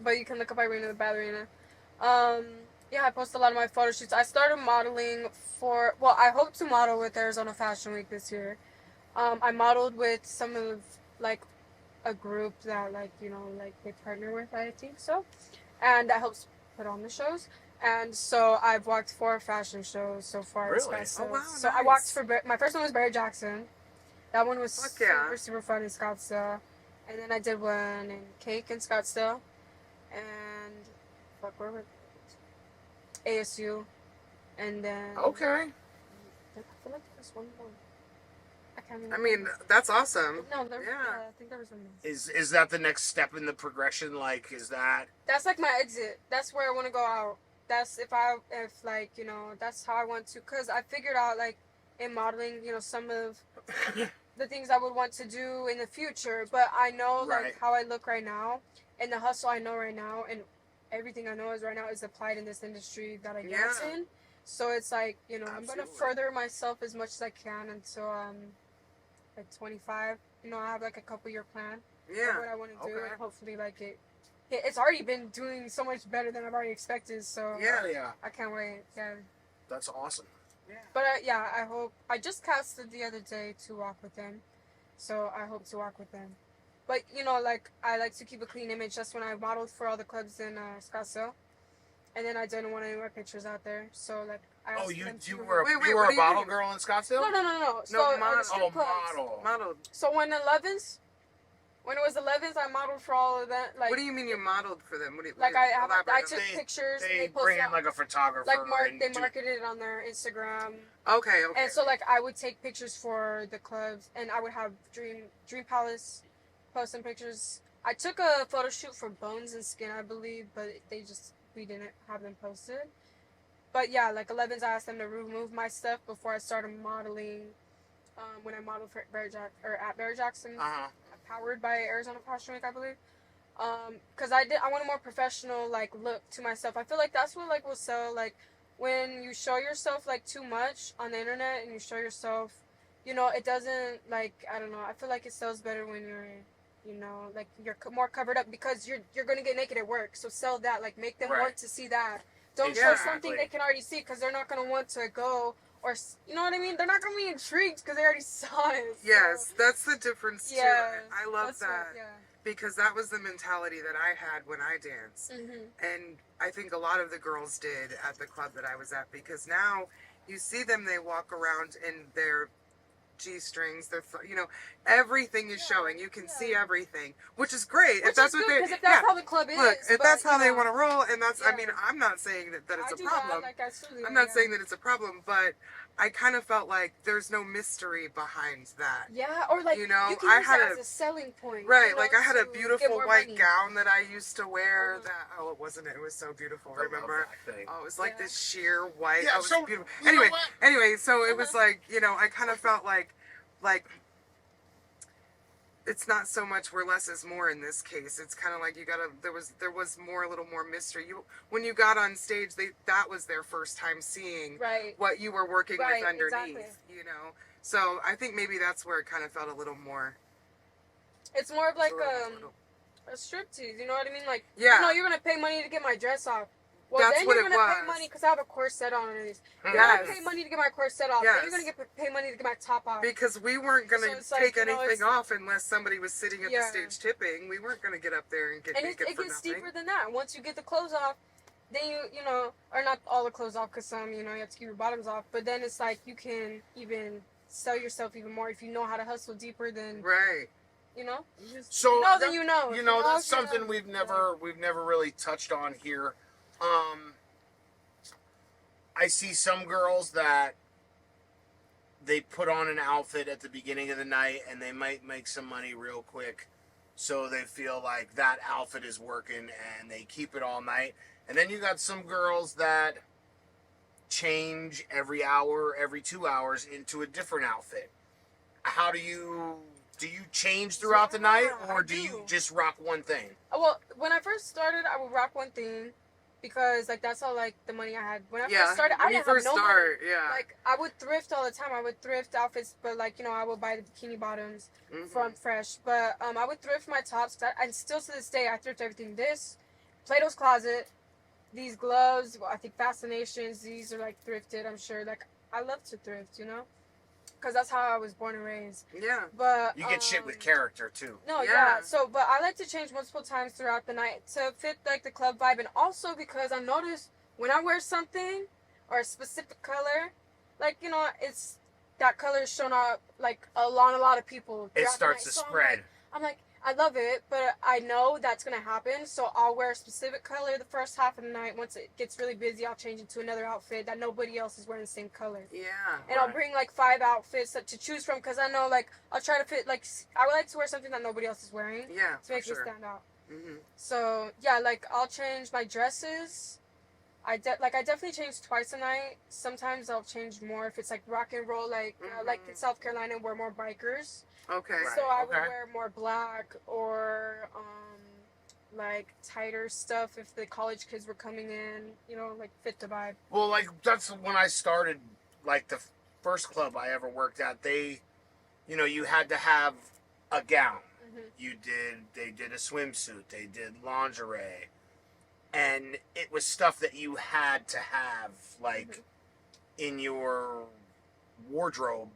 But you can look up Irina The Ballerina. Yeah, I post a lot of my photo shoots. I started modeling I hope to model with Arizona Fashion Week this year. I modeled with some of, like, a group that, like, they partner with, I think so. And that helps put on the shows. And so I've walked 4 fashion shows so far. Really? Oh, wow, so nice. I walked my first one was Barry Jackson. That one was yeah. super fun in Scottsdale. And then I did one in Cake in Scottsdale. And, where was it? ASU. And then... Okay. I feel like there's one more. I can't remember. I mean, that's awesome. No, yeah. I think there was one more. Is that the next step in the progression? Like, is that... That's like my exit. That's where I want to go out. That's if that's how I want to. Because I figured out, like, in modeling, some of the things I would want to do in the future. But I know, like, how I look right now, and the hustle I know right now, and everything I know right now is applied in this industry that I guess in. So it's like, I'm going to further myself as much as I can until I'm like 25. I have like a couple year plan of what I want to do, and hopefully, like, it's already been doing so much better than I've already expected. So yeah, I can't wait. Yeah, that's awesome. Yeah. But I hope I just casted the other day to walk with them, so I hope to walk with them. But like, I like to keep a clean image. That's when I modeled for all the clubs in Scottsdale, and then I didn't want any more pictures out there. So, like, I asked them you to... were a model girl in Scottsdale? No. So, model. So when it was 11s, I modeled for all of that. Like, what do you mean you modeled for them? I took pictures. They and bring in like a photographer. Like, they marketed it on their Instagram. Okay. And so, like, I would take pictures for the clubs, and I would have Dream Palace post some pictures. I took a photo shoot for Bones and Skin, I believe, but we didn't have them posted. But yeah, like 11s, I asked them to remove my stuff before I started modeling. When I modeled for at Barry Jackson, powered by Arizona Fashion Week, I believe. Because I want a more professional, like, look to myself. I feel like that's what, like, will sell. Like, when you show yourself, like, too much on the internet, and you show yourself, it doesn't, like, I don't know. I feel like it sells better when you're, like, you're more covered up, because you're gonna get naked at work. So sell that, like, make them want to see that. Don't show something they can already see, because they're not gonna want to go. Or, you know what I mean? They're not going to be intrigued because they already saw it. So. Yes, that's the difference, too. I love that. Yeah. Because that was the mentality that I had when I danced. Mm-hmm. And I think a lot of the girls did at the club that I was at. Because now you see them, they walk around in their G-strings, everything is showing. You can see everything, which is great. Which is good, because if that's how the club is. Look, if that's how they want to roll, and that's, I mean, I'm not saying that it's a problem. I'm not saying that it's a problem, but I kind of felt like there's no mystery behind that. Yeah, or like, you can use that as a selling point. Right, like I had a beautiful white gown that I used to wear it wasn't, it was so beautiful, remember? Oh, it was like this sheer white, it was beautiful. Anyway, so it was like, I kind of felt like it's not so much where less is more in this case. It's kind of like there was a little more mystery. When you got on stage, that was their first time seeing what you were working with underneath, So I think maybe that's where it kind of felt a little more. It's more of like a striptease, you know what I mean? Like, you're going to pay money to get my dress off. Well, that's then what you're it going to was. pay money because I have a corset on underneath. You're Yes. going to pay money to get my corset off. Yes. Then you're going to pay money to get my top off. Because we weren't going to take anything off unless somebody was sitting at the stage tipping. We weren't going to get up there and get naked for nothing. And it gets deeper than that. Once you get the clothes off, then or not all the clothes off, because some, you have to keep your bottoms off. But then it's like you can even sell yourself even more if you know how to hustle deeper than... Right. So then you know. That's something we've never really touched on here. I see some girls that they put on an outfit at the beginning of the night and they might make some money real quick, so they feel like that outfit is working and they keep it all night. And then you got some girls that change every hour, every 2 hours into a different outfit. How do you change throughout the night, or do you just rock one thing? Well, when I first started, I would rock one thing. because like that's all like the money I had when I Yeah, first started. I when you didn't have first no money. start, yeah. Like I would thrift all the time. I would thrift outfits, but like I would buy the bikini bottoms from Fresh. But I would thrift my tops. And still to this day, I thrift everything. This Plato's Closet, these gloves. Well, I think Fascinations. These are like thrifted. I'm sure. Like I love to thrift, because that's how I was born and raised. Yeah. But you get shit with character too. No, Yeah. So, but I like to change multiple times throughout the night to fit like the club vibe, and also because I notice when I wear something or a specific color, like it's that color is shown up like on a lot of people. It throughout starts the night. to So spread. I'm like, I love it, but I know that's gonna happen. So I'll wear a specific color the first half of the night. Once it gets really busy, I'll change into another outfit that nobody else is wearing the same color. Yeah. And I'll bring like 5 outfits to choose from because I know like I'll try to fit like I would like to wear something that nobody else is wearing. Yeah. To make me stand out. Mm-hmm. So yeah, like I'll change my dresses. I definitely change twice a night. Sometimes I'll change more if it's like rock and roll, like in South Carolina we're more bikers. Okay. Right. So I would wear more black or like tighter stuff if the college kids were coming in, like fit the vibe. Well, like that's when I started. Like the first club I ever worked at, they, you had to have a gown. They did a swimsuit. They did lingerie. And it was stuff that you had to have, like, in your wardrobe.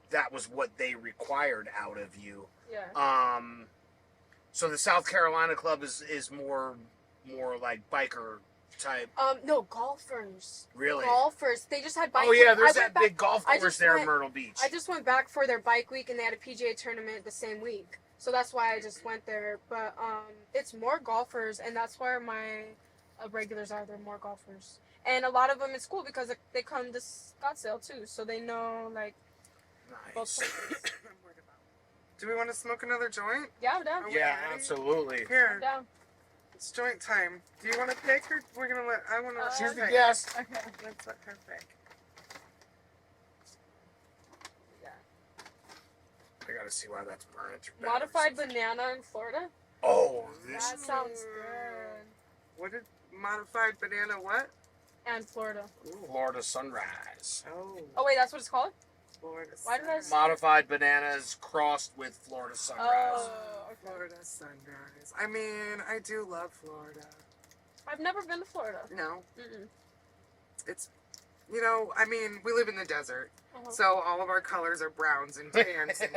That was what they required out of you. Yeah. So the South Carolina club is more like biker type. No, golfers. Really? Golfers. They just had bike Oh yeah, week. there's that big golf course there in Myrtle Beach. I just went back for their bike week, and they had a PGA tournament the same week. So that's why I just went there. But it's more golfers, and that's where my regulars are. They're more golfers. And a lot of them in school because they come to Scottsdale, too. So they know, like, both Nice. places. Do we want to smoke another joint? Yeah, I'm down. Yeah, absolutely. Here, I'm down. it's joint time. Do you want to pick or we're gonna let? I want to. She's the pick. guest. Okay. Let's let her pick. Yeah. I gotta see why that's burning through. Modified banana in Florida? Oh, this. That sounds good. What did modified banana? What? And Florida. Florida sunrise. Oh, wait, that's what it's called? Florida. Why did I say Modified bananas crossed with Florida sunrise. Oh, okay. Florida sunrise. I mean, I do love Florida. I've never been to Florida. No, Mm-mm. it's, I mean, we live in the desert, Uh-huh. so all of our colors are browns and tans and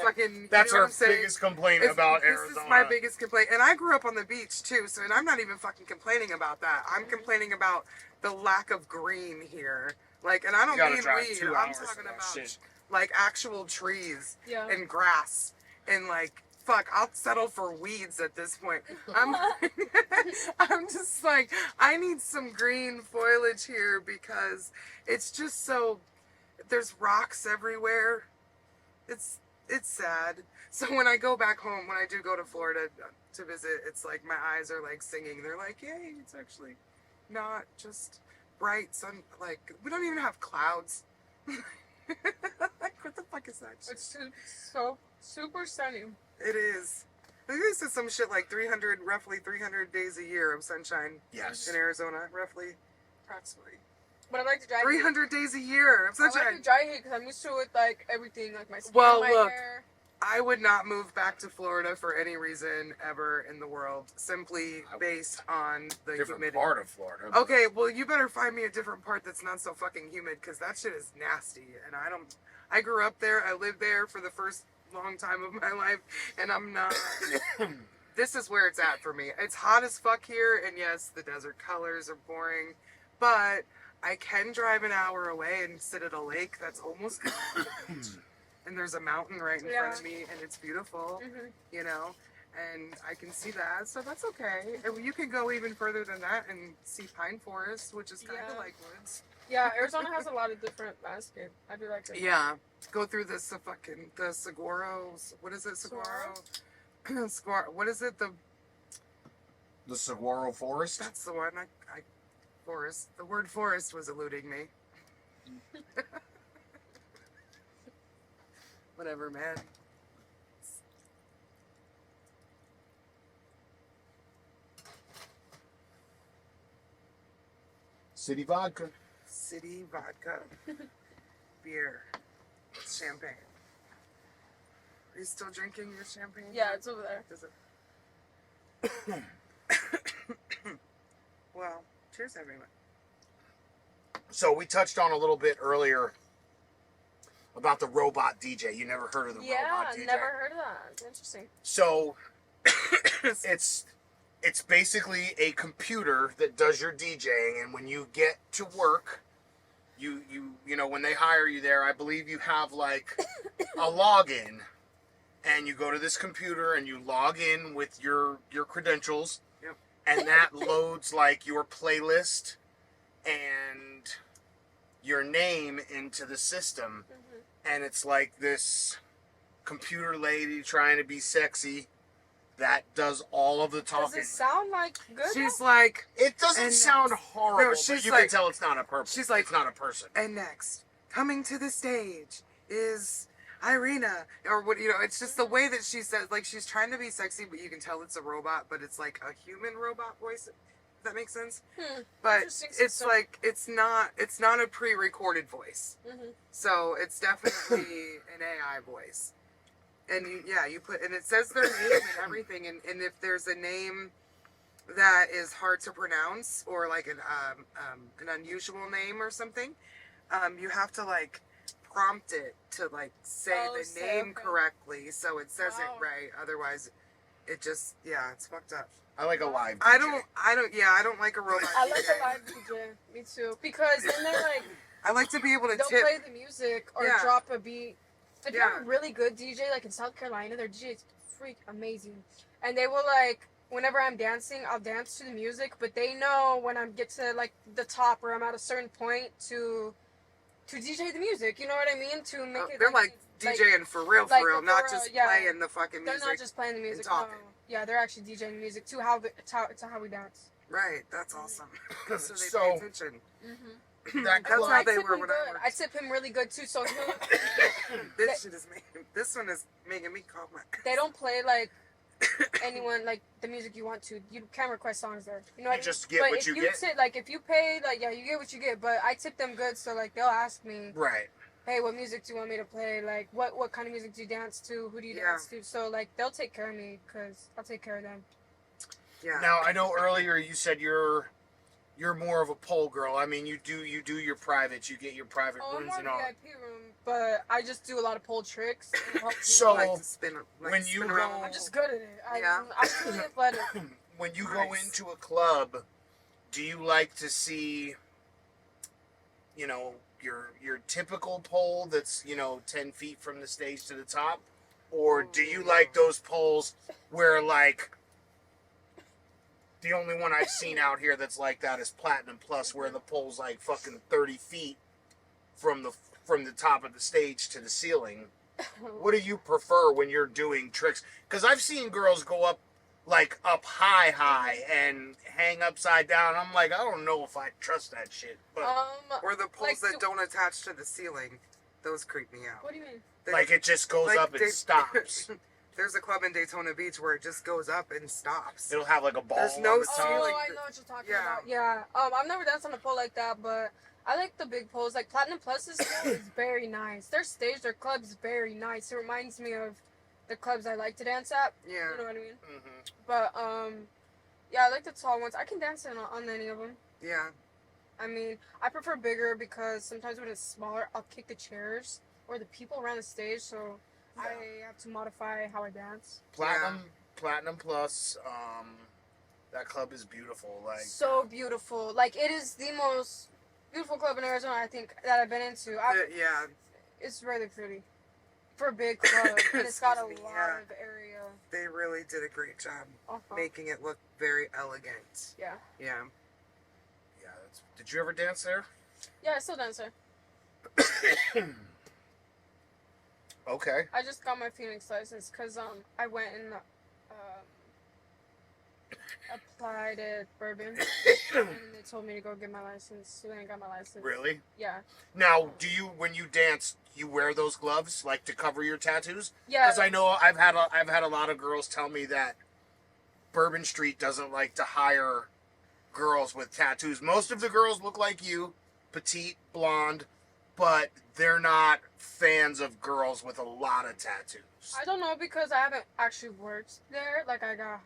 fucking. That's you know her what I'm saying? biggest complaint about Arizona. This is my biggest complaint, and I grew up on the beach too. So, and I'm not even fucking complaining about that. I'm complaining about the lack of green here. Like, and I don't mean weed. I'm talking about like actual trees Yeah. and grass and like fuck. I'll settle for weeds at this point. I'm just like, I need some green foliage here because it's just so. There's rocks everywhere. It's sad. So when I go back home, when I do go to Florida to visit, it's like my eyes are like singing. They're like, yay, it's actually not just bright sun. Like, we don't even have clouds. Like, what the fuck is that shit? It's so super sunny. It is. I think this is some shit like roughly 300 days a year of sunshine Yes. in Arizona, roughly, approximately. But I like to dry 300 days a year of heat. I sunshine. like to dry heat because I'm used to it, like everything, like my skin, Well, my look. hair. I would not move back to Florida for any reason ever in the world, simply based on the Different humidity. part of Florida. Okay, well, you better find me a different part that's not so fucking humid, because that shit is nasty. And I grew up there, I lived there for the first long time of my life, and I'm not. This is where it's at for me. It's hot as fuck here, and yes, the desert colors are boring, but I can drive an hour away and sit at a lake that's almost and there's a mountain right in front of me, and it's beautiful, and I can see that, so that's okay. And you can go even further than that and see pine forests, which is kind of like woods. Yeah, Arizona has a lot of different landscape. I do like it. Yeah, go through the saguaros. What is it, saguaro? Saguaro. What is it? The saguaro forest. That's the one. Forest. The word forest was eluding me. Whatever, man. City vodka. City vodka. Beer. Champagne. Are you still drinking your champagne? Yeah, it's over there. Does it? Well, cheers, everyone. So we touched on a little bit earlier about the robot DJ. You never heard of the robot DJ? Yeah, never heard of that. It's interesting. So it's basically a computer that does your DJing, and when you get to work, you know, when they hire you there, I believe you have like a login, and you go to this computer and you log in with your credentials. Yep. And that loads like your playlist and your name into the system. And it's like this computer lady trying to be sexy that does all of the talking. Does it sound like good? She's like, It doesn't And sound next. horrible, No, but she's you like- can tell it's not a person. she's like- it's not a person. and next, coming to the stage is Irina, or what, you know, it's just the way that she says, like, she's trying to be sexy, but you can tell it's a robot, but it's like a human robot voice. If that makes sense? But Interesting it's system. like, it's not a pre-recorded voice. So it's definitely an AI voice. And you put, and it says their name and everything, and if there's a name that is hard to pronounce, or like an unusual name or something, you have to like prompt it to like say the name correctly, so it says Wow. it right. Otherwise, it just it's fucked up. I like a live DJ. I don't like a robot. I like DJ. a live DJ. Me too. Because then they're like, I like to be able to they'll tip. play the music or Yeah. drop a beat. If you have Yeah. a really good DJ, like in South Carolina, their DJ is freak amazing. And they will like, whenever I'm dancing, I'll dance to the music, but they know when I get to like the top or I'm at a certain point to DJ the music. You know what I mean? To make it. They're like DJing for real, like not for just real, yeah. playing the fucking They're music. not just playing the music. No. talking. Yeah, they're actually DJing music to how we dance. Right, that's awesome. So they So- pay attention. That That's club, how I they tip were him when I good. worked. I tip him really good too. So he'll, This shit is making. This one is making me call my. they don't play like anyone like the music you want to. You can request songs there. You know what I mean? just get but what if you you get. Tip, like if you pay, like you get what you get. But I tip them good, so like they'll ask me, right. hey, what music do you want me to play? Like what kind of music do you dance to? Who do you dance to? So like they'll take care of me because I'll take care of them. Yeah. Now I know earlier you said you're more of a pole girl. I mean, you do your privates, you get your private Oh, I'm rooms more and all. VIP room, but I just do a lot of pole tricks. And help So- people. like to spin, like when to you spin around. go- I'm just good at it. Yeah. I'm really athletic. When you go Nice. into a club, do you like to see, you know, your typical pole that's 10 feet from the stage to the top, or do you like those poles where like the only one I've seen out here that's like that is Platinum Plus, where the pole's like fucking 30 feet from the top of the stage to the ceiling? What do you prefer when you're doing tricks? Because I've seen girls go up high and hang upside down. I'm like, I don't know if I trust that shit. But Or the poles like that to- don't attach to the ceiling. Those creep me out. What do you mean? They- like it just goes like up and they- stops. There's a club in Daytona Beach where it just goes up and stops. It'll have like a ball There's on no the top. ceiling. Oh, I know what you're talking Yeah. about. Yeah. I've never danced on a pole like that, but I like the big poles. Like Platinum Plus's pole is very nice. Their stage, their club is very nice. It reminds me of the clubs I like to dance at. Yeah. You know what I mean? Mhm. But yeah, I like the tall ones. I can dance on any of them. Yeah. I mean, I prefer bigger because sometimes when it's smaller, I'll kick the chairs or the people around the stage, so I have to modify how I dance. Platinum Plus. That club is beautiful. Like So beautiful. Like, it is the most beautiful club in Arizona, I think, that I've been into. Yeah. It's really pretty. For a big club, and it's got a lot Excuse me, yeah. of area. They really did a great job Uh-huh. making it look very elegant. Yeah. Yeah. yeah. Did you ever dance there? Yeah, I still dance there. Okay. I just got my Phoenix license because I went and applied at Bourbon, and they told me to go get my license, so then I got my license. Really? Yeah. Now, do you, when you dance, you wear those gloves like to cover your tattoos? Yeah. Because I know I've had a lot of girls tell me that Bourbon Street doesn't like to hire girls with tattoos. Most of the girls look like you, petite, blonde, but they're not fans of girls with a lot of tattoos. I don't know because I haven't actually worked there. Like I got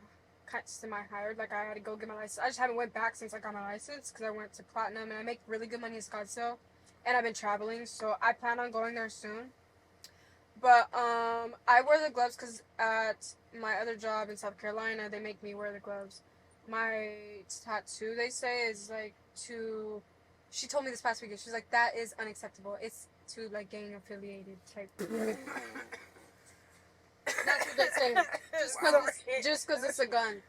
kind of semi-hired. Like I had to go get my license. I just haven't went back since I got my license because I went to Platinum and I make really good money in Scottsdale, and I've been traveling, so I plan on going there soon. But I wear the gloves because at my other job in South Carolina, they make me wear the gloves. My tattoo, they say, is like too. She told me this past weekend. She's like, that is unacceptable. It's too like gang affiliated type. That's what they say. Just because it's a gun.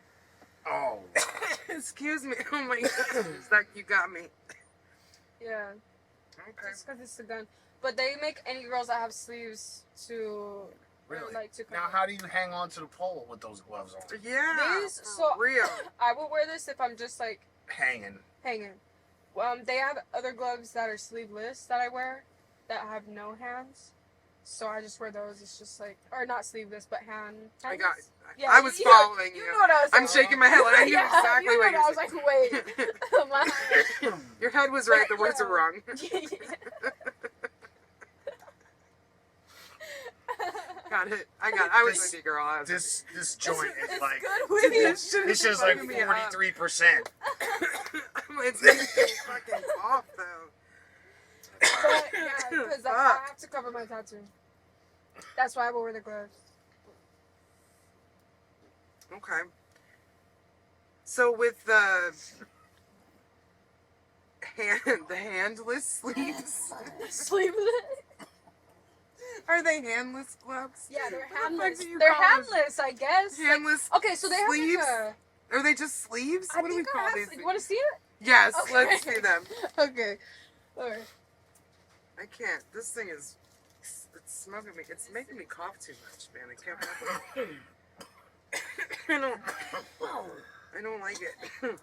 Oh. Excuse me. Oh my God. It's like you got me. Yeah. Okay. Just because it's a gun. But they make any girls that have sleeves to Really? like to Now, how do you hang on to the pole with those gloves on? Yeah. These, for so real. I will wear this if I'm just like Hanging. hanging. They have other gloves that are sleeveless that I wear that have no hands. So I just wear those. It's just like, or not sleeveless, but hand. I got. Yeah, I was following you. You know what I was I'm saying. shaking my head. Like, I knew Yeah, exactly you what know you I was like, wait. My Your head was right. The words are wrong. Got it. I was with you, girl. I was This joint is it's like. good with you. This is like fucking me up. 43%. It's making me fucking off though. But yeah, because I have to cover my tattoo. That's why I will wear the gloves. Okay. So with the handless sleeves, Sleeveless? are they handless gloves? Yeah, they're What the fuck handless. do you They're call them? handless, I guess. Handless. Okay, so they have sleeves? like a. Are they just sleeves? I What do we think I call have. these? You want to see it? Yes, Okay. let's see them. Okay. Alright. I can't. This thing is. It's smoking me. It's making me cough too much, man. I can't help it. I don't like it.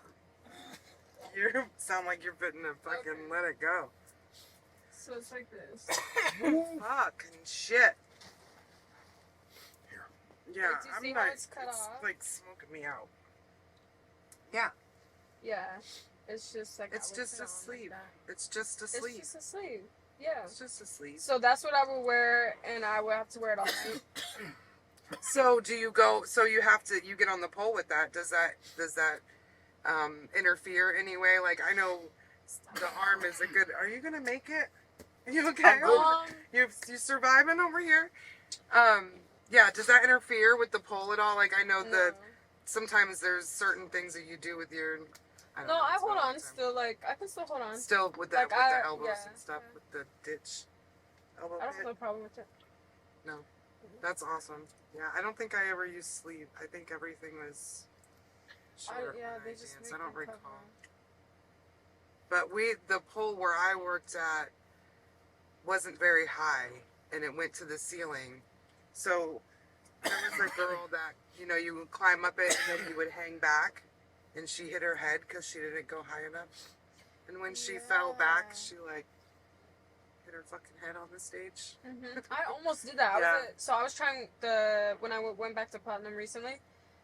You sound like you're fitting to fucking let it go. So it's like this. Fucking shit. Here. Yeah, Like, do you I'm see not. how it's cut off? like smoking me out. Yeah, Yeah. It's just like. it's I would just put a on like sleeve. that. It's just a sleeve. It's just a sleeve. Yeah. It's just a sleeve. So that's what I will wear, and I will have to wear it all night. So do you go? So you have to. You get on the pole with that. Does that interfere anyway? Like I know the arm is a good. Are you gonna make it? You okay? You surviving over here? Yeah. Does that interfere with the pole at all? Like I know No. that sometimes there's certain things that you do with your. No, I hold on still. Like I can still hold on. Still with the Like, the elbows yeah, and stuff yeah. with the ditch. Elbow I don't have pit. no problem with it. No, that's awesome. Yeah, I don't think I ever used sleeve. I think everything was. Short Yeah, when they I just danced. make I don't me recall. cover. But the pole where I worked at wasn't very high, and it went to the ceiling. So there was a girl that you would climb up it, and then you would hang back, and she hit her head because she didn't go high enough. And when she fell back, Yeah. she like hit her fucking head on the stage. I almost did that. I was trying when I went back to Platinum recently,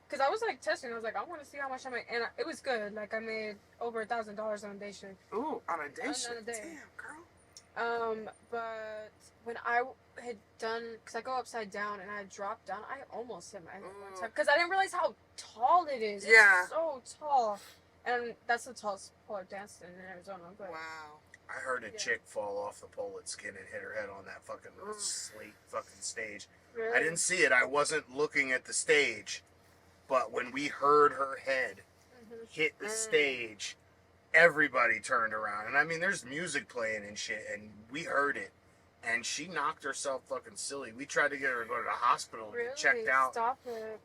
because I was like testing. I was like, I want to see how much I make, and it was good. Like I made over $1,000 on a day shift. Ooh, on a day On a shift. day. Damn, girl. But when I had done, because I go upside down and I dropped down, I almost hit my head one time because I didn't realize how tall it is. Yeah. It's so tall, and that's the tallest pole I've danced in Arizona. But Wow. I heard a Yeah. chick fall off the pole at Skin and hit her head on that fucking Ooh. slate fucking stage. really, I didn't see it. I wasn't looking at the stage. But when we heard her head Mhm. hit the stage, everybody turned around. And I mean, there's music playing and shit, and we heard it. And she knocked herself fucking silly. We tried to get her to go to the hospital to Really, get checked out. Stop it.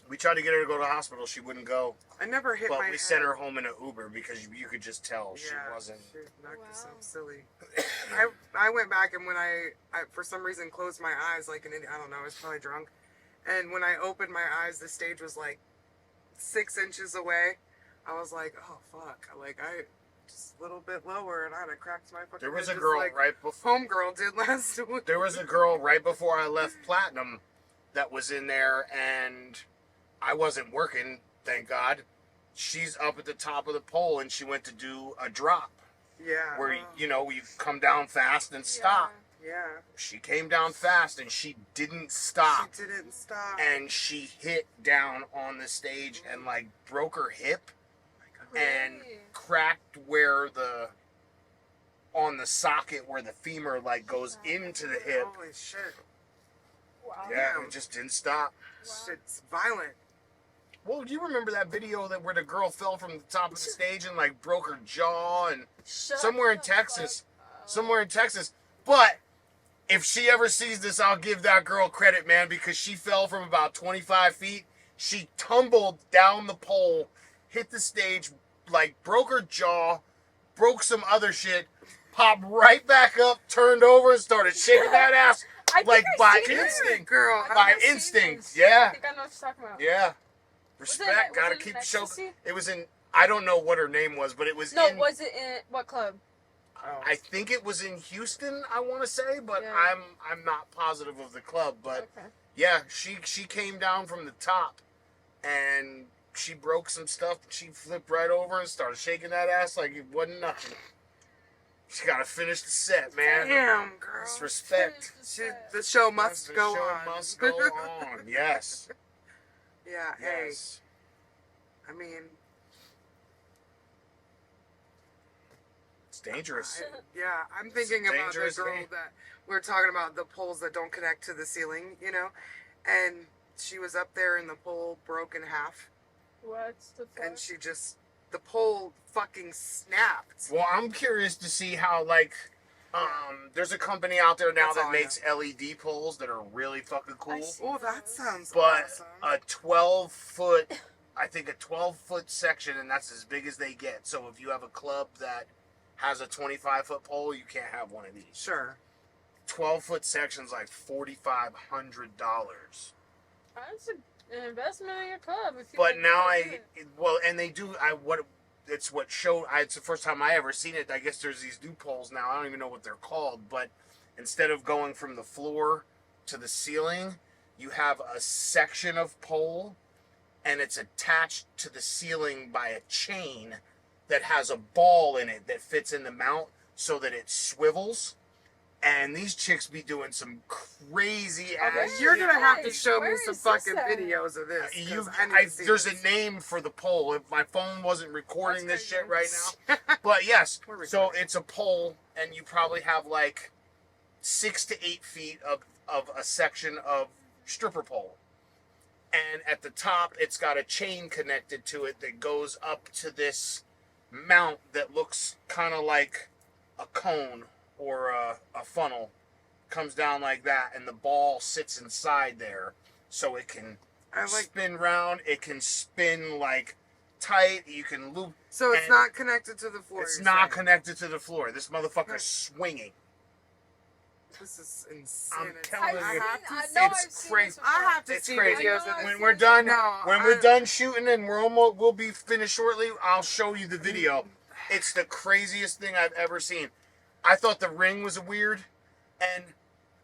We tried to get her to go to the hospital. She wouldn't go. I never hit my But head. we sent her home in an Uber because you could just tell she Yeah, wasn't. She knocked Wow. herself silly. I went back and when I for some reason closed my eyes like an idiot. I don't know. I was probably drunk. And when I opened my eyes, the stage was like 6 inches away. I was like, oh fuck! Like I just a little bit lower, and I'd have cracked my fucking. There was head a just girl like right before. Homegirl did last week. There was a girl right before I left Platinum that was in there, and I wasn't working, thank God. she's up at the top of the pole and she went to do a drop Yeah. where, you come down fast and stop. Yeah. She came down fast and she didn't stop. She didn't stop. And she hit down on the stage and like broke her hip and cracked on the socket where the femur like goes into the hip. Holy shit. Wow. Yeah, it just didn't stop. Shit's violent. Well, do you remember that video where the girl fell from the top of the stage and like broke her jaw and somewhere in Texas. But if she ever sees this, I'll give that girl credit, man, because she fell from about 25 feet. She tumbled down the pole, hit the stage, like broke her jaw, broke some other shit, popped right back up, turned over, and started shaking that ass like by instinct, girl. by instinct. Yeah. I think I know what you're talking about. Yeah. Respect. Gotta keep the show. It was in. I don't know what her name was, but it was. No, was it in what club? I think it was in Houston. I want to say, but Yeah. I'm not positive of the club. But Okay. yeah, she came down from the top, and she broke some stuff. She flipped right over and started shaking that ass like it wasn't nothing. She gotta finish the set, man. Damn, girl. It's respect. The show must go The show on. must go on. Yes. Yeah. Yes. Hey. I mean. It's dangerous. Yeah, I'm thinking about the dangerous girl game. that we're talking about, the poles that don't connect to the ceiling, and she was up there and the pole broke in half, What's the fuck? and the pole fucking snapped. Well, I'm curious to see how, like, there's a company out there now That's all that I makes LED poles that are really fucking cool. Oh, that sounds But awesome. a 12-foot, I think a 12-foot section, and that's as big as they get. So if you have a club that has a 25-foot pole, you can't have one of these. Sure. 12-foot section's like $4,500. That's an investment in your club. If you But can now really do it. and they do, it's the first time I ever seen it. I guess there's these new poles now. I don't even know what they're called, but instead of going from the floor to the ceiling, you have a section of pole and it's attached to the ceiling by a chain that has a ball in it that fits in the mount so that it swivels. And these chicks be doing some crazy ass. You're gonna have to Nice. show me Where some is this fucking at? videos of this. 'Cause I need to see There's this. a name for the pole. If my phone wasn't recording That's this shit crazy. right now, but yes. We're So recording. it's a pole, and you probably have like 6 to 8 feet of a section of stripper pole, and at the top it's got a chain connected to it that goes up to this mount that looks kind of like a cone or a funnel. Comes down like that, and the ball sits inside there, so it can spin round. It can spin like tight. You can loop. So it's and not connected to the floor. It's you're not saying? connected to the floor. This motherfucker's swinging. This is insane. telling you. I have to I see. know It's I've seen crazy. this before. I have to It's see crazy. videos I of know. this. When we're done, No, we're done shooting, and we'll be finished shortly. I'll show you the video. It's the craziest thing I've ever seen. I thought the ring was weird, and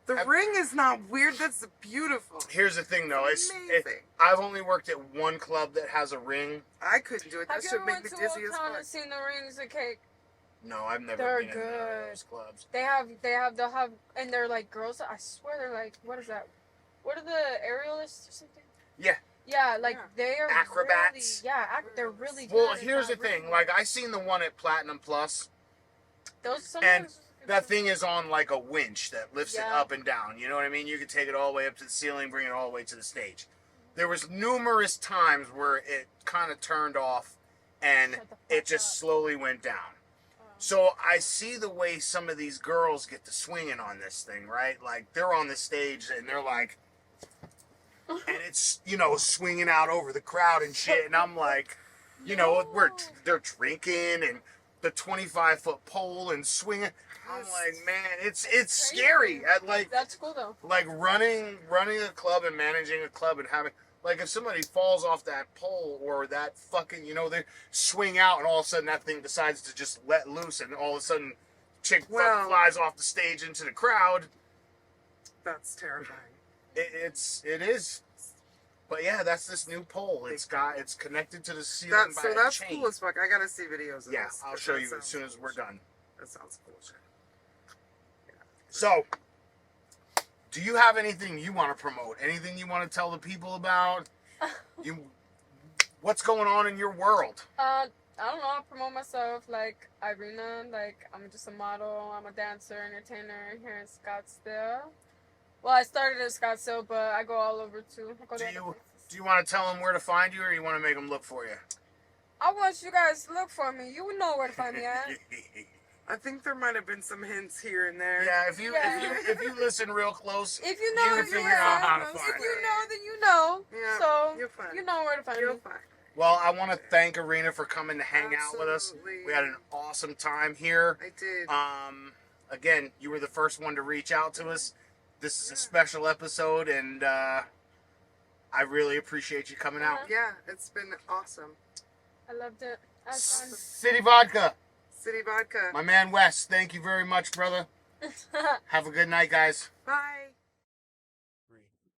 The ring is not weird. That's beautiful. here's the thing, though. Amazing. I've only worked at one club that has a ring. I couldn't do it. That Have you should ever make went me to dizzy Old as Town fuck. and seen the rings of cake? No, I've never They're been in good. those clubs. They'll have, and they're like girls. I swear they're like, what is that? What are the aerialists or something? Yeah. Yeah, like Yeah. they are Acrobats. Really, they're really good. Well, It's here's the not really- thing. Like, I seen the one at Platinum Plus. those some and of those- That thing is on like a winch that lifts it Yeah. up and down. You know what I mean? You can take it all the way up to the ceiling, bring it all the way to the stage. There was numerous times where it kind of turned off and Shut the fuck it just up. slowly went down. So I see the way some of these girls get to swinging on this thing, right? Like they're on the stage and they're like, and it's, swinging out over the crowd and shit. And I'm like, they're drinking and the 25-foot pole and swinging. I'm like, man, it's scary. That's cool though. Like running a club and managing a club and having, like, if somebody falls off that pole or that fucking, they swing out and all of a sudden that thing decides to just let loose and all of a sudden chick fucking flies off the stage into the crowd. That's terrifying. It is. But yeah, that's this new pole. It's connected to the ceiling by a That's chain. cool as fuck. I gotta see videos of Yeah, this. I'll show you as soon as we're done. That sounds cool. So, do you have anything you want to promote? Anything you want to tell the people about? What's going on in your world? I don't know. I promote myself like Irina. Like I'm just a model. I'm a dancer, entertainer here in Scottsdale. Well, I started in Scottsdale, but I go all over too. I go to other places. Do you want to tell them where to find you, or you want to make them look for you? I want you guys to look for me. You know where to find me at. I think there might have been some hints here and there. Yeah, if you listen real close, if you know, you can figure out how to find If it. you know, then you know. Yeah, so you're fine. you know where to find You're me. fine. Well, I want to thank Irina for coming to hang out with us. Absolutely. We had an awesome time here. I did. Again, you were the first one to reach out to us. This is a special episode, and I really appreciate you coming out. Yeah, it's been awesome. I loved it. I was fun. City Vodka. City Vodka. My man Wes, thank you very much, brother. Have a good night, guys. Bye.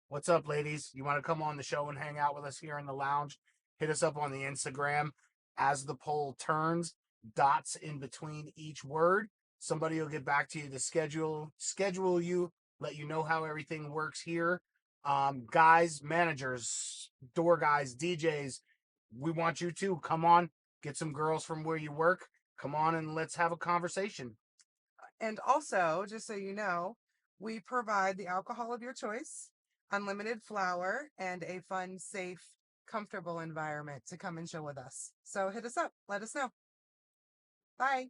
What's up, ladies? You want to come on the show and hang out with us here in the lounge? Hit us up on the Instagram. As the poll turns, dots in between each word. Somebody will get back to you to schedule you, let you know how everything works here. Guys, managers, door guys, DJs, we want you to come on, get some girls from where you work. Come on and let's have a conversation. And also, just so you know, we provide the alcohol of your choice, unlimited flour, and a fun, safe, comfortable environment to come and chill with us. So hit us up. Let us know. Bye.